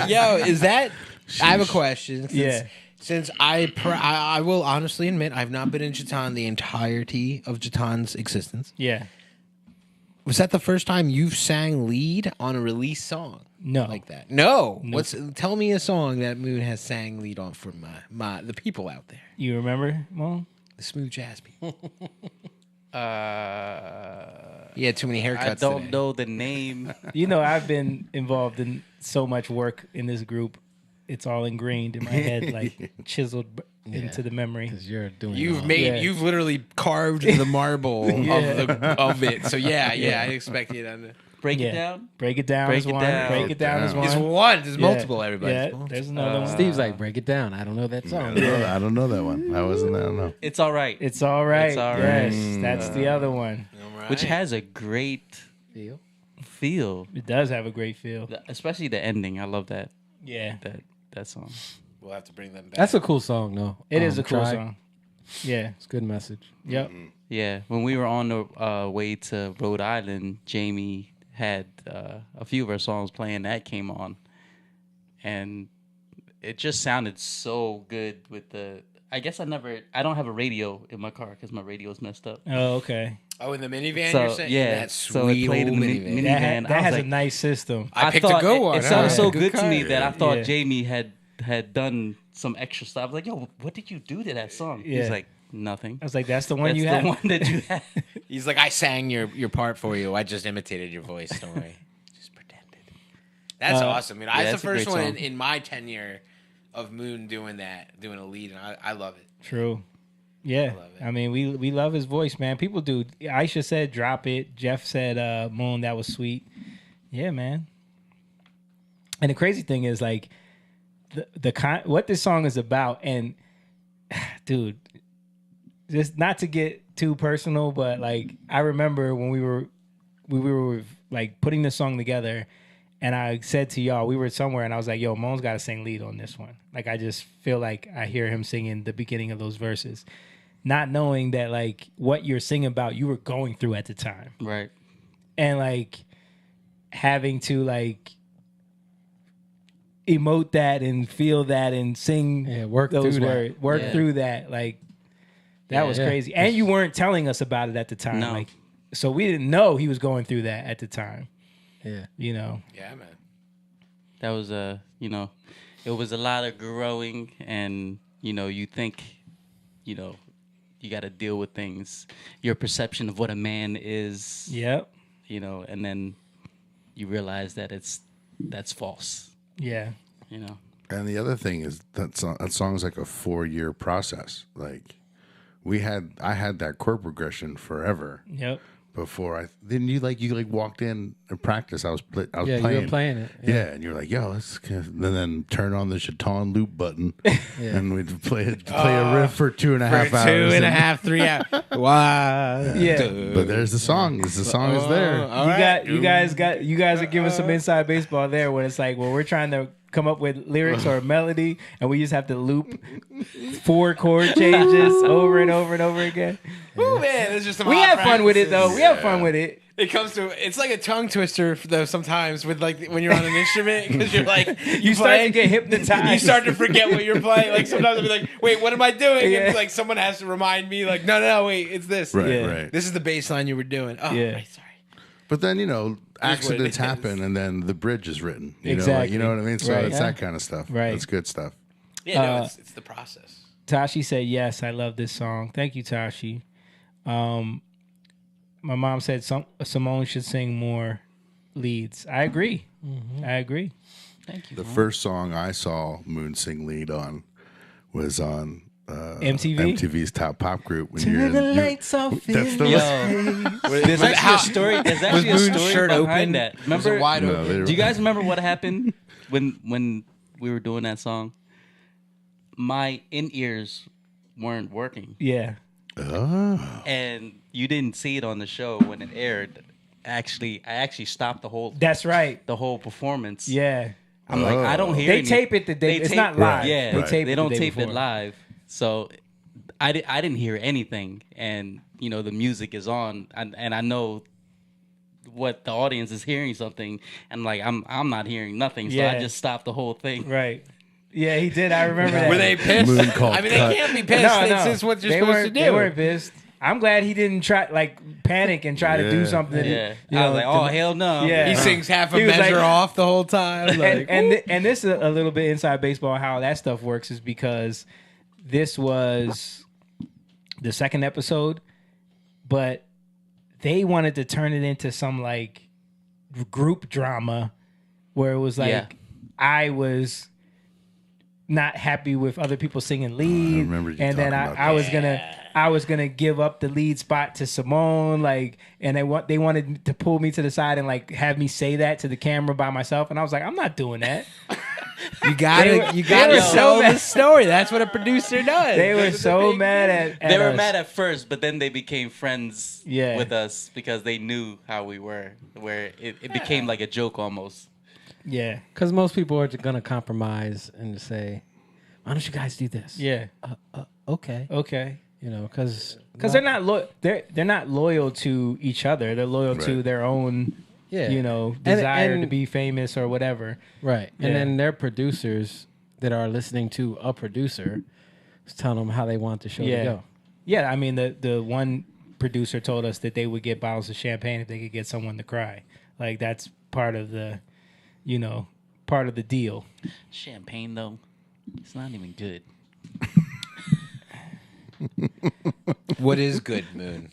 Yo, is that? I have a question. Since, Yeah. Since I will honestly admit I've not been in JUTAUN the entirety of JUTAUN's existence. Yeah. Was that the first time you've sang lead on a release song? No. Like that? No. Tell me a song that Moon has sang lead on for the people out there, You remember, Mo? the smooth jazz people. He had too many haircuts. I don't today. know the name. You know, I've been involved in so much work in this group. It's all ingrained in my head, like chiseled into the memory. Because you're doing You've literally carved the marble of it. So yeah, I expect you to Break it down. Break it down Break is it one. down. Break it down is one. It's one. There's Yeah. multiple. Everybody. Yeah, there's another one. Steve's like, break it down. I don't know that I song. don't know that- I don't know that one. I wasn't there. I don't know. It's all right. It's all right. It's all right. Yes, that's the other one. Which has a great feel, It does have a great feel. especially the ending. I love that Yeah, that song. We'll have to bring them back. That's a cool song, though. it is a cool Try. song. Yeah. It's a good message. Yep. Yeah, when we were on the way to Rhode Island, Jamie had a few of our songs playing. That came on, and it just sounded so good with the. I guess I don't have a radio in my car because my radio's messed up. Oh, okay. Oh, in the minivan, So, you're saying? yeah, That so it sweet played old in the minivan. minivan. That I was has a like- nice system. I picked a thought good one. It sounded so Good good to me car. that I thought Yeah. Jamie had done some extra stuff. I was like, yo, what did you do to that song? Yeah. He's like, nothing. I was like, that's the one That's you the had. one that you had. He's like, I sang your part for you. I just imitated your voice. Don't worry. Just pretended. That's awesome. I mean, that's that's the a first great one song. in my tenure of Moon doing a lead, and I love it. True. Yeah. love it. I mean, we love his voice, man. People do. Aisha said, drop it. Jeff said, Moon, that was sweet. Yeah, man. And the crazy thing is, like, what this song is about, and dude, just not to get too personal, but like I remember when we were like putting the song together, and I said to y'all, we were somewhere, and I was like, yo, Moan's got to sing lead on this one. Like, I just feel like I hear him singing the beginning of those verses, not knowing that like what you're singing about, you were going through at the time, Right. and like having to like emote that and feel that and sing work those through that. words, work Yeah. through that. Like that was Yeah. crazy. And you weren't telling us about it at the time. No. Like, so we didn't know he was going through that at the time, Yeah. you know? Yeah, man. That was it was a lot of growing, and you think, you got to deal with things, your perception of what a man is, Yep. and then you realize that that's false, Yeah. And the other thing is that song's like a 4-year process. Like I had that chord progression forever Yep. before you walked in and practice. I was Yeah, playing. you were playing it. Yeah, and you're like, yo, let's and then turn on the JUTAUN loop button, and we'd play a riff for 2.5 hours. 2.5, 3 hours. Wow. Yeah. But there's the song. The song is there. You guys are giving some inside baseball there when it's like, well, we're trying to come up with lyrics or a melody, and we just have to loop 4 chord changes over and over and over again. Ooh, man, it's just some We hot have fun with it practices. though. We have fun with it. It comes to it's like a tongue twister though sometimes with like when you're on an instrument because you're like You start to get hypnotized. you start to forget what you're playing. Like sometimes I'll be like, wait, what am I doing? Yeah. And it's like someone has to remind me. Like, no, wait, it's this. Right, Yeah. right. This is the bass line you were doing. Oh, Yeah. right, sorry. But then what accidents it is. happen, and then the bridge is written. Exactly. You know what I mean? So Right. it's Yeah. that kind of stuff. Right. That's good stuff. Yeah, no, it's the process. Tashi said, yes, I love this song. Thank you, Tashi. My mom said Simone should sing more leads. I agree. I agree. Thank you. The first song I saw Moon sing lead on was on MTV's Top Pop Group. When you're that's the Yo, there's actually a story. There's actually a Moon's story shirt behind open? that. Was Remember? it wide No, open? they were- Do you guys remember what happened when we were doing that song? My in-ears weren't working, Yeah. Oh. and you didn't see it on the show when it aired. I actually stopped the whole That's right. performance. Yeah. I'm like, I don't hear. They tape it the day. It's not live. Yeah, They Right. tape they it don't the day tape it before. live. So I didn't hear anything, and the music is on, and I know what the audience is hearing something, and like I'm not hearing nothing, so Yeah. I just stopped the whole thing. Right. Yeah, he did. I remember that. Were they pissed? Moon called I mean, cut. they can't be pissed. No, It's no. just what you're They supposed to weren't- do. They weren't pissed. I'm glad he didn't panic and try to do Yeah. something. Yeah, you I know, was like, oh hell no. Yeah. He sings half a He was measure like- off the whole time. Like, and this is a little bit inside baseball. How that stuff works is because this was the second episode, but they wanted to turn it into some like group drama where it was like Yeah. I was not happy with other people singing lead, remember you and then talking about I was gonna give up the lead spot to Simone, like, and they wanted to pull me to the side and like have me say that to the camera by myself, and I was like, I'm not doing that. you gotta they were so tell mad. the story. That's what a producer does. They were That's so the mad at They were us. mad at first, but then they became friends Yeah. with us because they knew how we were, where it became like a joke almost. Yeah, Because most people are gonna compromise and just say, "Why don't you guys do this?" yeah, Okay. okay. Because Because they're not loyal to each other. They're loyal to Right. their own, yeah, desire and- to be famous or whatever. right. Yeah. And then their producers that are listening to a producer is telling them how they want the show Yeah. to go. Yeah, I mean the one producer told us that they would get bottles of champagne if they could get someone to cry. Like that's part of the, part of the deal. Champagne though, it's not even good. What is good, Moon?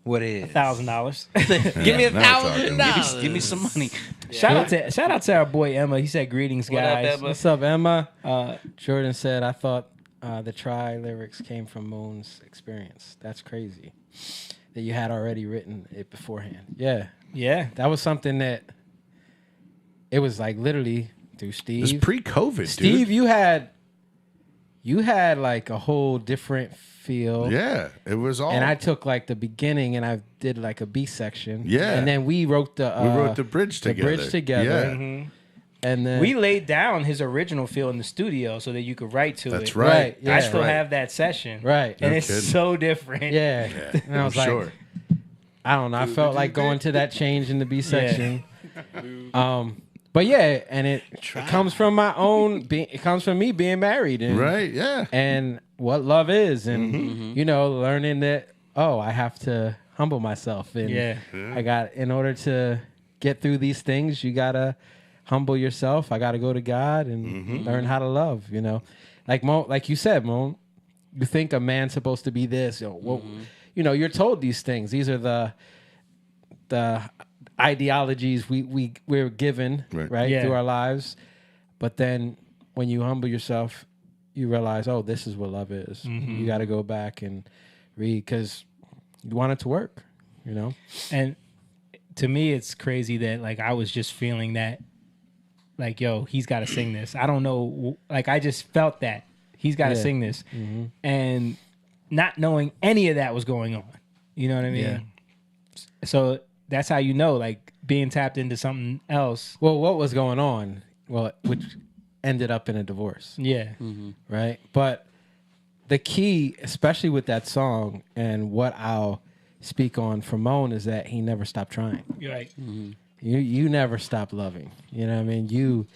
What is? $1,000. Give me Now we're talking. $1,000. Give me some money. Shout out to our boy Emma. He said greetings, What up, guys. Emma? What's up, Emma? Jordan said, "I thought the try lyrics came from Moon's experience. That's crazy that you had already written it beforehand." Yeah, Yeah, that was something that it was like literally through It was Steve. pre-COVID, Steve, dude. you had like a whole different feel. Yeah, it was all. And I took like the beginning and I did like a B section. Yeah. And then we wrote the we wrote the bridge together. Yeah. And then we laid down his original feel in the studio so that you could write to it. That's right. Yeah. I still right. have that session. Right. And No it's kidding. so different. yeah. Yeah, And I was I'm like, sure. I don't know. I felt like going to that change in the B section. But yeah, and it comes from my own. It comes from me being married, and, Right? Yeah. and what love is, and learning that I have to humble myself, and Yeah. I got in order to get through these things, you gotta humble yourself. I gotta go to God and learn how to love. Like you said, Moan. You think a man's supposed to be this, you're told these things. These are the ideologies we're given Right. Yeah. through our lives, but then when you humble yourself, you realize, this is what love is. You got to go back and read because you want it to work. And to me, it's crazy that like I was just feeling that, like, yo, he's got to sing this. I don't know, like I just felt that he's got to Yeah. sing this, and not knowing any of that was going on. You know what I mean? Yeah. So that's how you know, like being tapped into something else. Well, what was going on? Well, which ended up in a divorce. Yeah. Right? But the key, especially with that song and what I'll speak on for Moan is that he never stopped trying. You're right. You never stopped loving. You know what I mean? You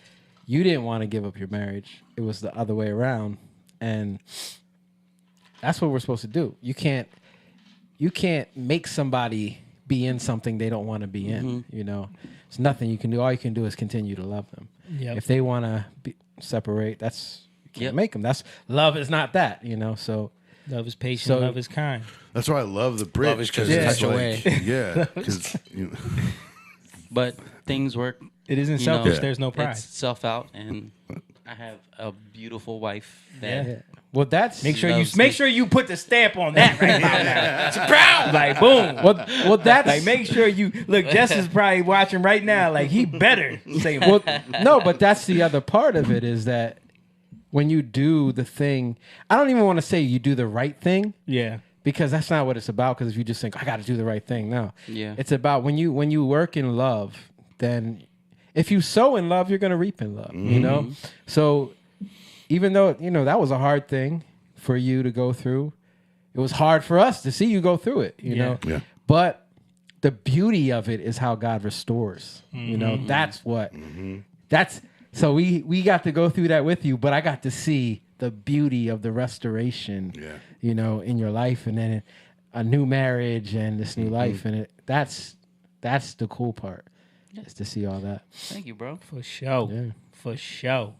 didn't want to give up your marriage. It was the other way around. And that's what we're supposed to do. You can't make somebody be in something they don't want to be in. You know, it's nothing you can do. All you can do is continue to love them. Yep. If they want to separate, you can't make them. That's love is not that. You know, so Love is patient. So- Love is kind. That's why I love the bridge. Love is 'cause it's it's such a yeah, because But things work. It isn't you know, selfish. There's no pride. It's self out, and I have a beautiful wife that Yeah. well, that's Make loves sure me. you put the stamp on that right now. It's proud. Like boom. well, that's Like make sure you look. Jess is probably watching right now. Like he better say well, no, but that's the other part of it is that when you do the thing, I don't even want to say you do the right thing yeah. because that's not what it's about. Because if you just think I got to do the right thing, no, Yeah. it's about when you work in love, then if you sow in love, you're gonna reap in love. You know, so even though that was a hard thing for you to go through, it was hard for us to see you go through it. You know, Yeah. but the beauty of it is how God restores. You know, that's what that's so we got to go through that with you, but I got to see the beauty of the restoration, you know, in your life, and then a new marriage and this new life, and that's the cool part, is to see all that. Thank you, bro. For sure. Yeah. For sure.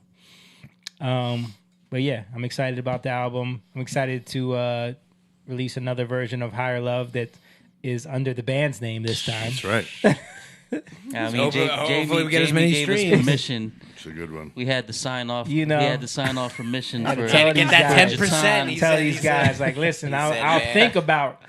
But yeah, I'm excited about the album. I'm excited to release another version of Higher Love that is under the band's name this time. that's right. I mean, hopefully we get as Jamie many gave us streams. permission. It's a good one. We had to sign off. You know. we had to sign off permission Had to for tell Get these that guys. 10%. He Tell said- these he said- guys, like, listen, he I'll said, man. think about,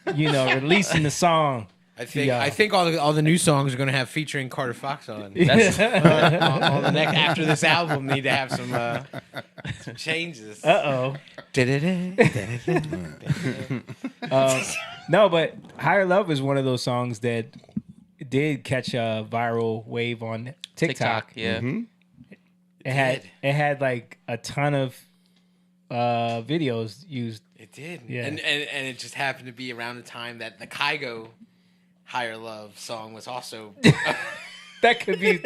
releasing the song. I think Yeah. I think all the new songs are going to have featuring Carter Fox on. That's All the next after this album need to have some changes. Uh-oh. No, but Higher Love is one of those songs that did catch a viral wave on TikTok. Yeah. It had like a ton of videos used. It did. Yeah. And it just happened to be around the time that the Kygo Higher Love song was also That could be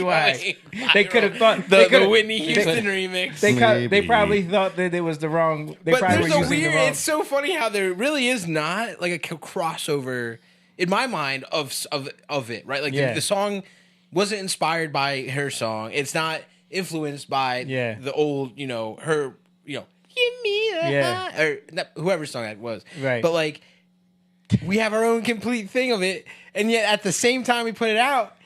why. going They could have thought the Whitney Houston remix. They Maybe. probably thought that it was the wrong. They But probably there's were a using weird. the wrong. It's so funny how there really is not like a crossover in my mind of it, right? Like Yeah. the song wasn't inspired by her song. It's not influenced by Yeah. the old, her, give me a Yeah. high, or whoever's song that was, Right. But like, we have our own complete thing of it, and yet at the same time we put it out,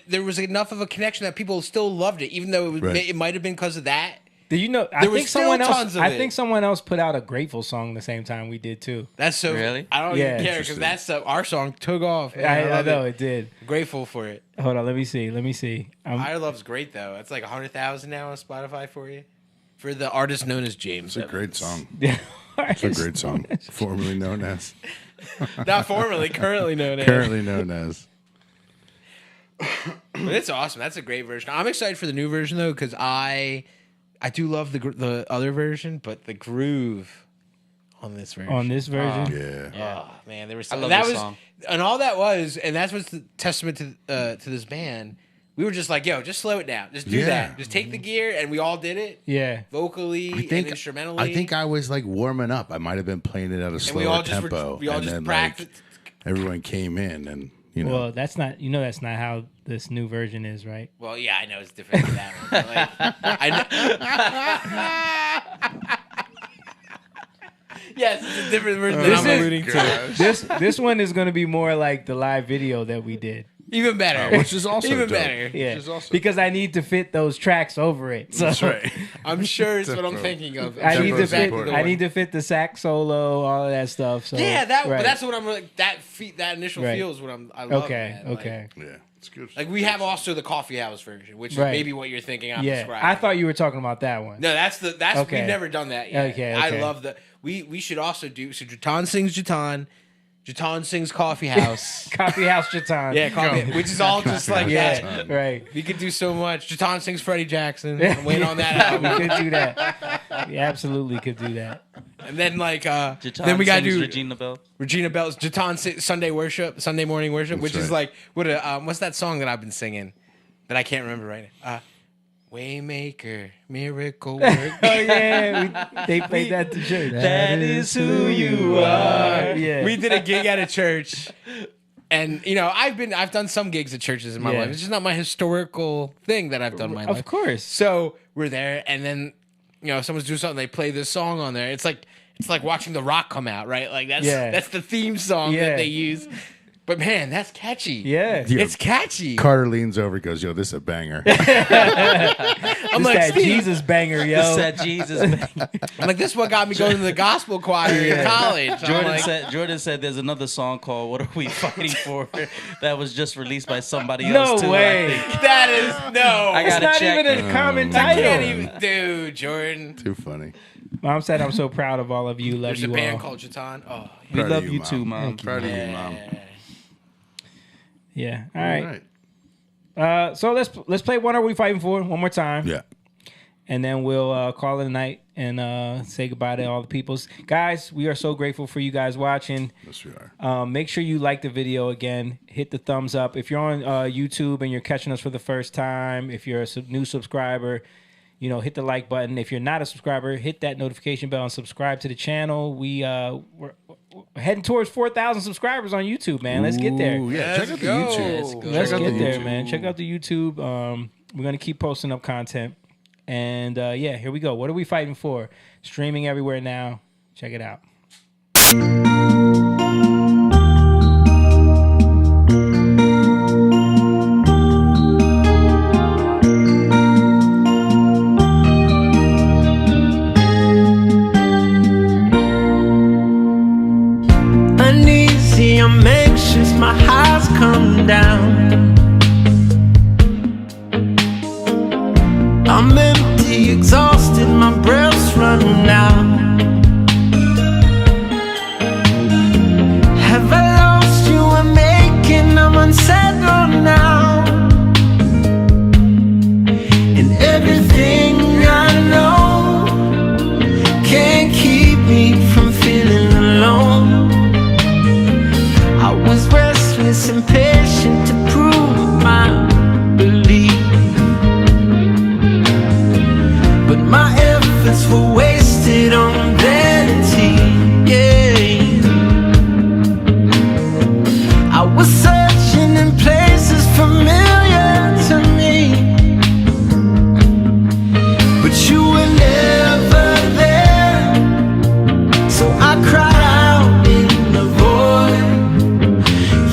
there was enough of a connection that people still loved it, even though it was, Right. it might have been because of that. Did you know? I There was think still someone else. tons of I it. think someone else put out a Grateful song the same time we did too. That's so. Really? I don't Yeah. even care because that's our song took off. Man. I love know it. it did. Grateful for it. Hold on, let me see. Higher Love's great though. It's like 100,000 now on Spotify for you. For the artist known as James. It's a great song. Yeah. It's a great song. Formerly known as. Not formerly, currently known as. Currently known as. But it's awesome. That's a great version. I'm excited for the new version though because I do love the other version, but the groove on this version. On this version, Yeah. Oh man, there was I love that this was song. and all that was, and that's what's the testament to this band. We were just like, yo, just slow it down, just do Yeah. that, just take the gear, and we all did it yeah. vocally and instrumentally. I think I was like warming up. I might have been playing it at a and slower we all just tempo. we all and just then practiced. everyone came in and Well, that's not. That's not how this new version is, right? Well, yeah, I know it's different than that one. But like, yes, it's a different version than This I'm is- alluding to. This one is going to be more like the live video that we did. Even better. which is also even dope. better. Yeah, Which is awesome. because I need to fit those tracks over it. So That's right. I'm sure it's what I'm Tempo. thinking of. I need to Tempo's fit. important. I need to fit the sax solo, all of that stuff. So Yeah, that. right. But that's what I'm like. That initial Right. feel is what I love. okay. man. Like- Okay. Yeah, it's good. Like we have also the coffee house version, which Right. is maybe what you're thinking. I'm Yeah, describing. I thought you were talking about that one. No, that's Okay. we've never done that yet. Okay, I okay. love the we should also do so. JUTAUN sings JUTAUN. JUTAUN sings Coffee House. Coffee House JUTAUN. Yeah, coffee, which is all just like Yeah, that. right. We could do so much. JUTAUN sings Freddie Jackson. I'm waiting on that We album. could do that. We absolutely could do that. And then like JUTAUN then we gotta sings do Regina Bell. Regina Bell's JUTAUN Sunday worship, Sunday morning worship, which is right. like what's that song that I've been singing that I can't remember right now? Waymaker, miracle worker. Oh yeah, they played that to church. That is who you are. Yeah, We did a gig at a church, and you know I've done some gigs at churches in my Yeah. life. It's just not my historical thing that I've done in my life. of course. So we're there, and then you know someone's doing something. They play this song on there. It's like watching The Rock come out, right? Like that's the theme song Yeah. that they use. But man, that's catchy. Yeah, Yeah. It's catchy. Carter leans over and goes, "Yo, this is a banger." I'm it's like, that Steve, Jesus banger, yo. It's that Jesus. Man. I'm like, this is what got me going to the gospel choir in college. I'm like, Jordan said there's another song called "What Are We Fighting For" that was just released by somebody No else too. way. I think. that is no. I It's gotta not check. even a common I title. can't even, dude, Jordan. Too funny. Mom said, "I'm so proud of all of you. Love There's a you band all." called JUTAUN. Oh, We Proud love of you too, Mom. Proud of you, Mom. Yeah. All All right. right. So let's play "What Are We Fighting For" one more time. Yeah. And then we'll call it a night and say goodbye to all the peoples. Guys, we are so grateful for you guys watching. Yes, we are. Make sure you like the video again. Hit the thumbs up. If you're on YouTube and you're catching us for the first time, if you're a new subscriber, you know, hit the like button. If you're not a subscriber, hit that notification bell and subscribe to the channel. We're heading towards 4,000 subscribers on YouTube, man. Let's get there. Ooh, yeah, check out the go. YouTube. Let's Check out get the there, YouTube. man. Check out the YouTube. We're gonna keep posting up content. And yeah, here we go. What are we fighting for? Streaming everywhere now. Check it out. Uneasy, I'm anxious, my highs come down. I'm empty, exhausted, my breath's running out. Have I lost you? I'm aching, I'm unsettled now. And everything I know can't keep me from feeling alone. I was restless, impatient to prove my belief, but my efforts were wasted on vanity. Yeah, I was searching in places familiar to me, but you were never there. So I cried out in the void.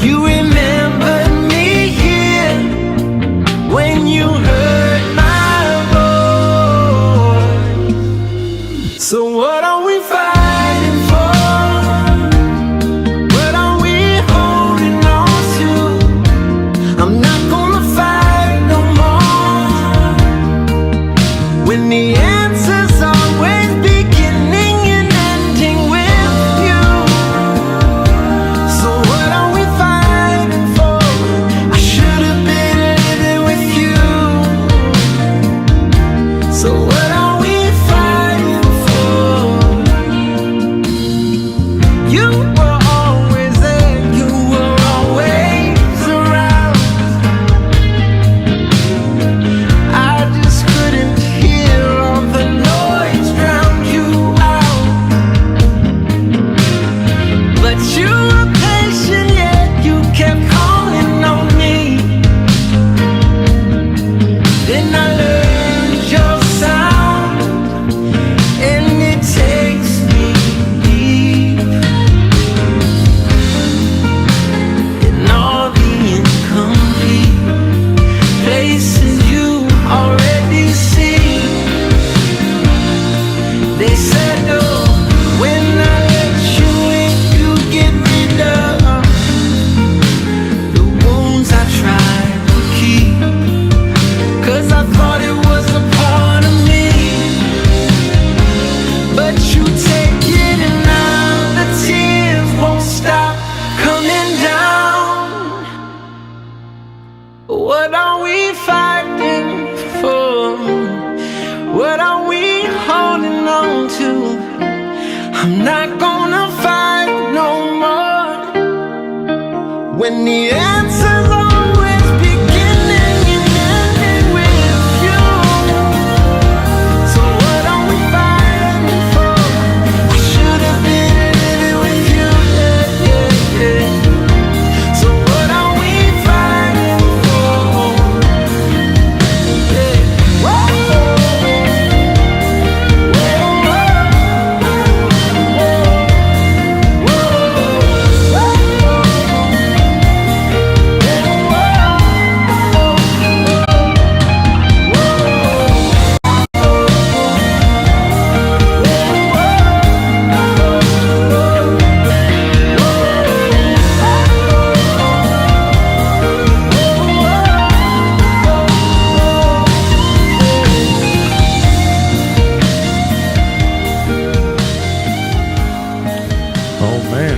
You remembered me here when you heard my voice. So what I'm not gonna fight no more. When the answer's always beginning and ending with you. So what are we fighting for? I should have been living with you, yeah, yeah, yeah. So what are we fighting for? Yeah. Whoa. Oh man.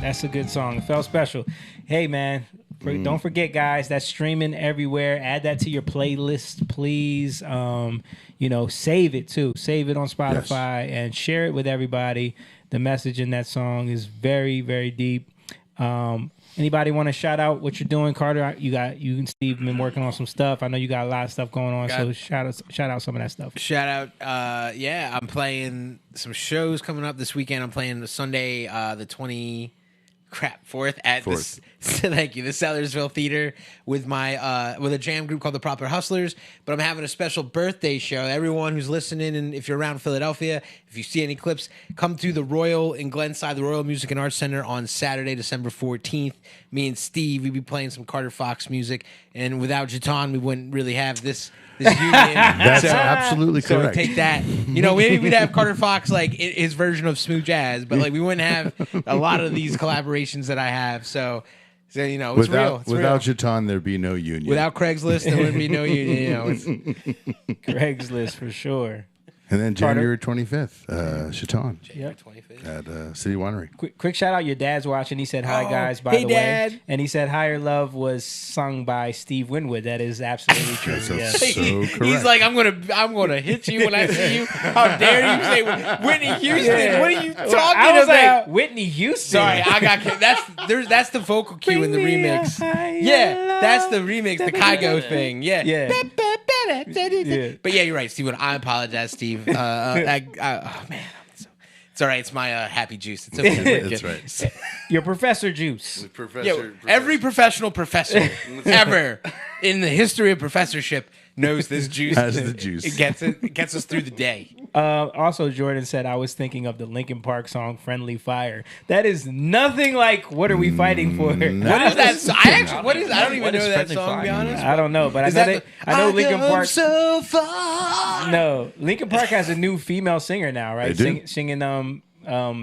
That's a good song. It felt special. Hey, man, don't forget, guys, that's streaming everywhere. Add that to your playlist, please. Save it, too. Save it on Spotify and share it with everybody. The message in that song is very, very deep. Anybody want to shout out what you're doing, Carter? You and Steve been working on some stuff. I know you got a lot of stuff going on, so shout out some of that stuff. Shout out, I'm playing some shows coming up this weekend. I'm playing the Sunday, the 4th at Fourth. Thank you, the Sellersville Theater with my with a jam group called the Proper Hustlers. But I'm having a special birthday show. Everyone who's listening, and if you're around Philadelphia, if you see any clips, come to the Royal in Glenside, the Royal Music and Arts Center on Saturday, December 14th. Me and Steve, we'll be playing some Carter Fox music, and without JUTAUN, we wouldn't really have this union. That's absolutely So correct. take that. Maybe we'd have Carter Fox like his version of smooth jazz, but like we wouldn't have a lot of these collaborations that I have. So it's real. It's without real. JUTAUN, there'd be no union. Without Craigslist, there wouldn't be no union. Craigslist for sure. and then Carter. January 25th, JUTAUN Yep. 25th. at City Winery. Quick shout out. Your dad's watching. He said hi, guys. By hey, the way, Dad. and he said "Higher Love" was sung by Steve Winwood. That is absolutely true. That's Yes. so correct. He's like, I'm gonna hit you when I see you. How dare you say Whitney Houston? What are you talking I was about? like, Whitney Houston. Sorry, I got that's the vocal cue in the remix. Yeah, that's the remix, the Kygo thing. Yeah. Yeah. But yeah, you're right, Steve. I apologize, Steve. Oh man, it's all right. It's my happy juice. It's okay. That's right. Your Professor Juice. Professor, Every professional professor ever in the history of professorship knows this juice. Has the juice. It gets us through the day. Also, Jordan said, I was thinking of the Linkin Park song "Friendly Fire." That is nothing like "What Are We Fighting For?" What is that? I don't even know that Friendly song. To be Fire? honest, I don't know, but Is I that know Linkin go Park. so far. No, Linkin Park has a new female singer now, right? They do. Singing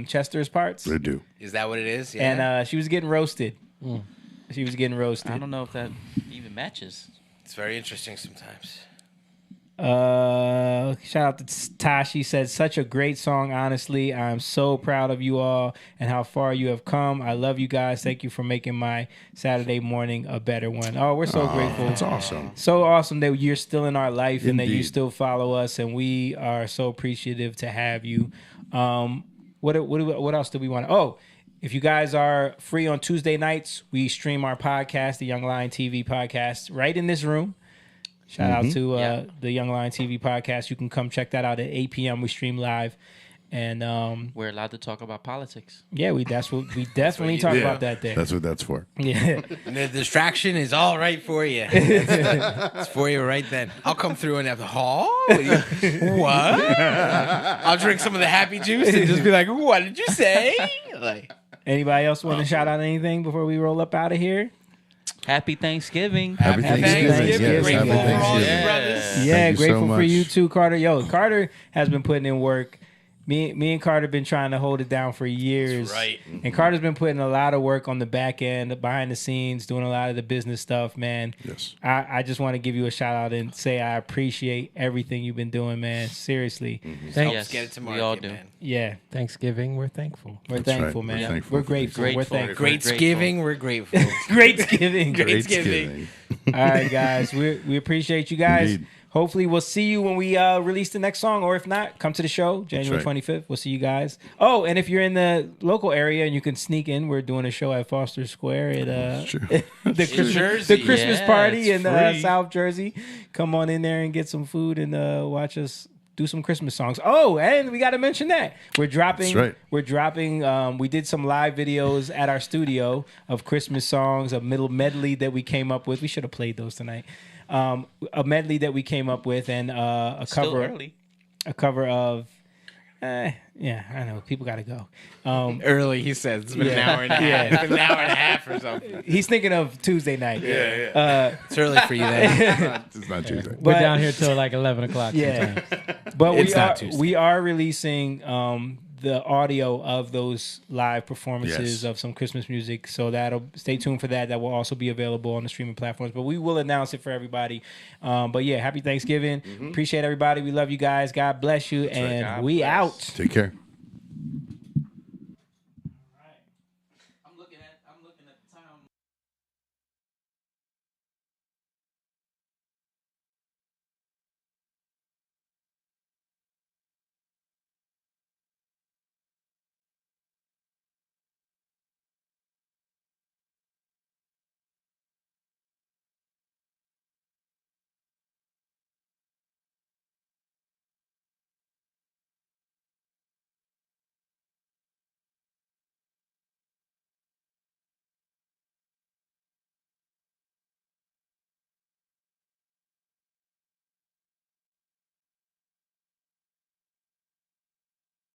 Chester's parts, They do. Is that what it is? Yeah. and she was getting roasted. She was getting roasted. I don't know if that even matches. It's very interesting sometimes. Shout out to Tashi, said such a great song. Honestly, I'm so proud of you all and how far you have come. I love you guys. Thank you for making my Saturday morning a better one. Oh, we're so grateful. That's awesome. So awesome that you're still in our life and that you Indeed. still follow us, and we are so appreciative to have you. What else do we want? Oh, if you guys are free on Tuesday nights, we stream our podcast, the Young Lion TV podcast, right in this room. Shout out to the Young Lion TV podcast. You can come check that out at 8 p.m. We stream live, and We're allowed to talk about politics. yeah, we definitely talk about that there. That's what that's for. Yeah, And the distraction is all right for you. It's for you right then. I'll come through and have the what? I'll drink some of the happy juice and just be like, "What did you say?" Like, anybody else want to shout out anything before we roll up out of here? Happy Thanksgiving. Happy Thanksgiving. Thanksgiving. Yes, Grateful happy for all you Thanksgiving. brothers. Yeah, Thank you so grateful for much. you too, Carter. Yo, Carter has been putting in work. Me and Carter been trying to hold it down for years. That's right. And Carter's been putting a lot of work on the back end, behind the scenes, doing a lot of the business stuff, man. Yes. I just want to give you a shout out and say I appreciate everything you've been doing, man. Seriously. Thanks. Yes, Get it to we market, all do. man. Yeah. Thanksgiving, we're thankful. We're That's thankful, right. man. We're thankful. We're grateful. We're Grateful. thankful. Great giving, we're grateful. Great giving. Great Thanksgiving. giving. All right, guys. We appreciate you guys. Indeed. Hopefully, we'll see you when we release the next song, or if not, come to the show January right. 25th. We'll see you guys. Oh, and if you're in the local area and you can sneak in, we're doing a show at Foster Square at Sure. the Christmas Yeah, party it's in free. South Jersey. Come on in there and get some food and watch us do some Christmas songs. Oh, and we got to mention that we're dropping. That's right. We're dropping. We did some live videos at our studio of Christmas songs, a middle medley that we came up with. We should have played those tonight. A medley that we came up with, and a Still cover, early. a cover of. Yeah, I know people got to go. Early, he says. It's been an hour and a half. Yeah. It's been an hour and a half or something. He's thinking of Tuesday night. It's early for you then. It's not Tuesday. We're But- down here till like 11 o'clock. Yeah, sometimes. but It's not Tuesday. we are releasing the audio of those live performances Yes. of some Christmas music. So that'll stay tuned for that. That will also be available on the streaming platforms. But we will announce it for everybody. But yeah, happy Thanksgiving. Appreciate everybody. We love you guys. God bless you, and God we bless. out. Take care.